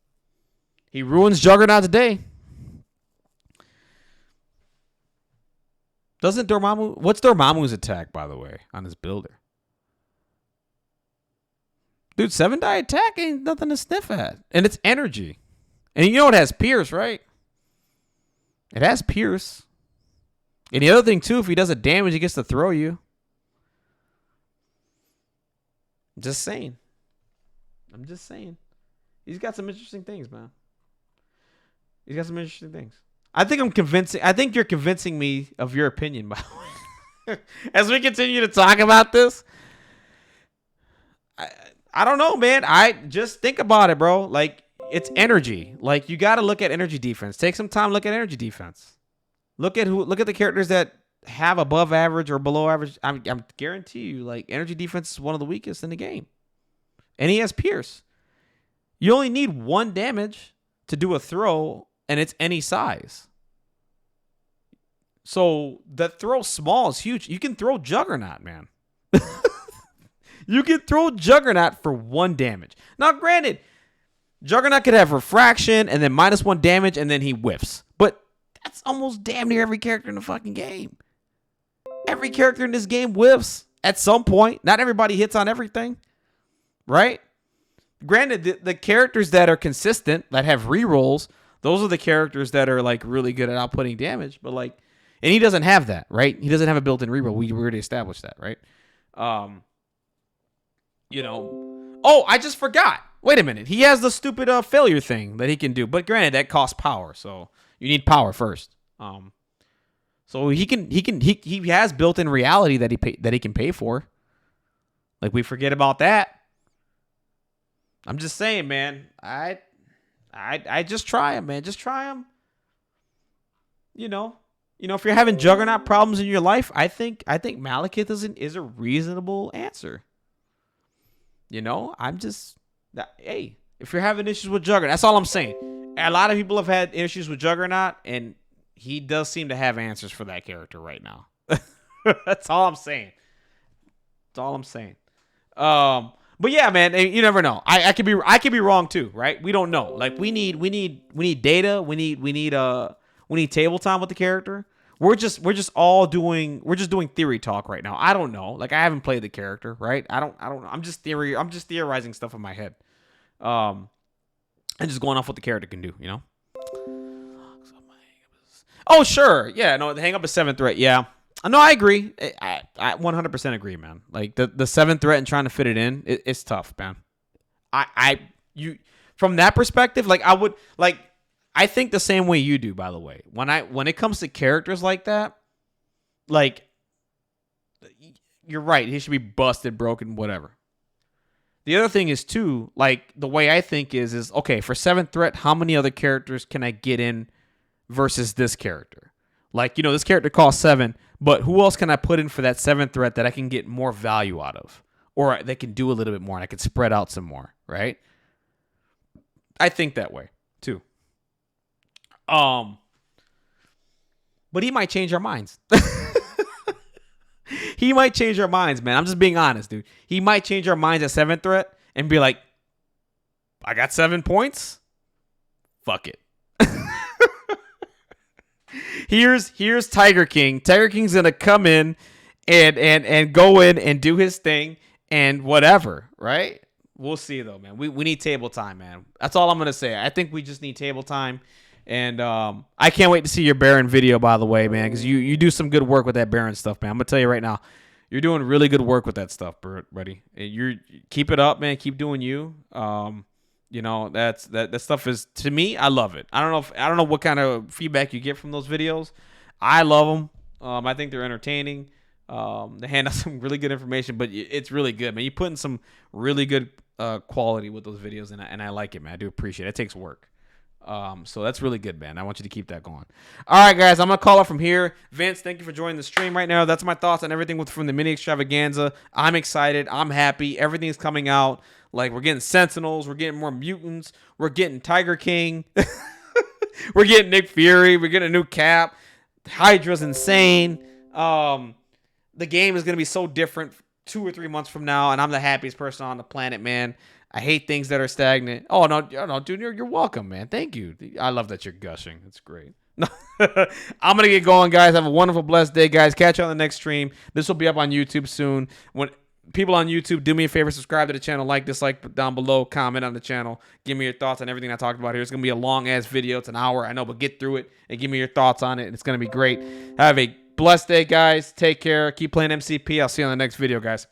He ruins Juggernaut today. Doesn't Dormammu... What's Dormammu's attack, by the way, on his builder? Dude, 7-die attack ain't nothing to sniff at. And it's energy. And you know it has Pierce, right? It has Pierce. And the other thing, too, if he does a damage, he gets to throw you. Just saying. I'm just saying. He's got some interesting things, man. He's got some interesting things. I think I'm convincing. I think you're convincing me of your opinion, by the way. As we continue to talk about this, I don't know, man. I just think about it, bro. Like, it's energy. Like, you got to look at energy defense. Take some time, look at energy defense. Look at the characters that have above average or below average. I'm guarantee you, like, energy defense is one of the weakest in the game. And he has Pierce. You only need 1 damage to do a throw, and it's any size. So that throw small is huge. You can throw Juggernaut, man. You can throw Juggernaut for 1 damage. Now, granted, Juggernaut could have refraction and then -1 damage, and then he whiffs. But that's almost damn near every character in the fucking game. Every character in this game whiffs at some point. Not everybody hits on everything, right? Granted, the characters that are consistent, that have rerolls, those are the characters that are like really good at outputting damage. But like, and he doesn't have that, right? He doesn't have a built-in reroll. We already established that, right? You know, oh, I just forgot. Wait a minute. He has the stupid failure thing that he can do. But granted, that costs power, so you need power first. So he has built-in reality that he can pay for. Like, we forget about that. I'm just saying, man. I just try him, man. Just try him. You know, if you're having Juggernaut problems in your life, I think Malekith is a reasonable answer. You know, hey, if you're having issues with Juggernaut, that's all I'm saying. A lot of people have had issues with Juggernaut, and he does seem to have answers for that character right now. That's all I'm saying. That's all I'm saying. But yeah, man, you never know. I could be wrong too, right? We don't know. Like, we need data. We need table time with the character. We're just doing theory talk right now. I don't know. Like, I haven't played the character, right? I don't know. I'm just theorizing stuff in my head. And just going off what the character can do, you know? Oh, sure. Yeah, no, the hang up is 7th threat. Yeah. No, I agree. I 100% agree, man. Like, the 7th threat and trying to fit it in, it's tough, man. You from that perspective, like, I think the same way you do, by the way. When it comes to characters like that, like, you're right. He should be busted, broken, whatever. The other thing is, too, like, the way I think is okay, for 7th threat, how many other characters can I get in versus this character? Like, this character costs 7, but who else can I put in for that 7th threat that I can get more value out of? Or they can do a little bit more and I can spread out some more, right? I think that way, too. But he might change our minds. He might change our minds, man. I'm just being honest, dude. He might change our minds at 7th threat and be like, I got 7 points. Fuck it. Here's Tiger King. Tiger King's gonna come in and go in and do his thing and whatever, right? We'll see though, man. We need table time, man. That's all I'm gonna say. I think we just need table time. And I can't wait to see your Baron video, by the way, man, because you do some good work with that Baron stuff, man. I'm gonna tell you right now, you're doing really good work with that stuff, buddy. You keep it up, man. Keep doing you. That stuff is, to me, I love it. I don't know what kind of feedback you get from those videos. I love them. I think they're entertaining. They hand out some really good information, but it's really good, man. You put in some really good quality with those videos, and I like it, man. I do appreciate it. It takes work. So that's really good, man. I want you to keep that going. All right, guys, I'm going to call it from here. Vince, thank you for joining the stream right now. That's my thoughts on everything from the mini extravaganza. I'm excited. I'm happy. Everything's coming out. Like, we're getting Sentinels. We're getting more mutants. We're getting Tiger King. We're getting Nick Fury. We're getting a new Cap. Hydra's insane. The game is going to be so different 2 or 3 months from now, and I'm the happiest person on the planet, man. I hate things that are stagnant. Oh, no, dude, you're welcome, man. Thank you. I love that you're gushing. It's great. I'm going to get going, guys. Have a wonderful, blessed day, guys. Catch you on the next stream. This will be up on YouTube soon. When people on YouTube, do me a favor, subscribe to the channel, like, dislike down below, comment on the channel. Give me your thoughts on everything I talked about here. It's going to be a long-ass video. It's an hour, I know, but get through it and give me your thoughts on it. It's going to be great. Have a blessed day, guys. Take care. Keep playing MCP. I'll see you on the next video, guys.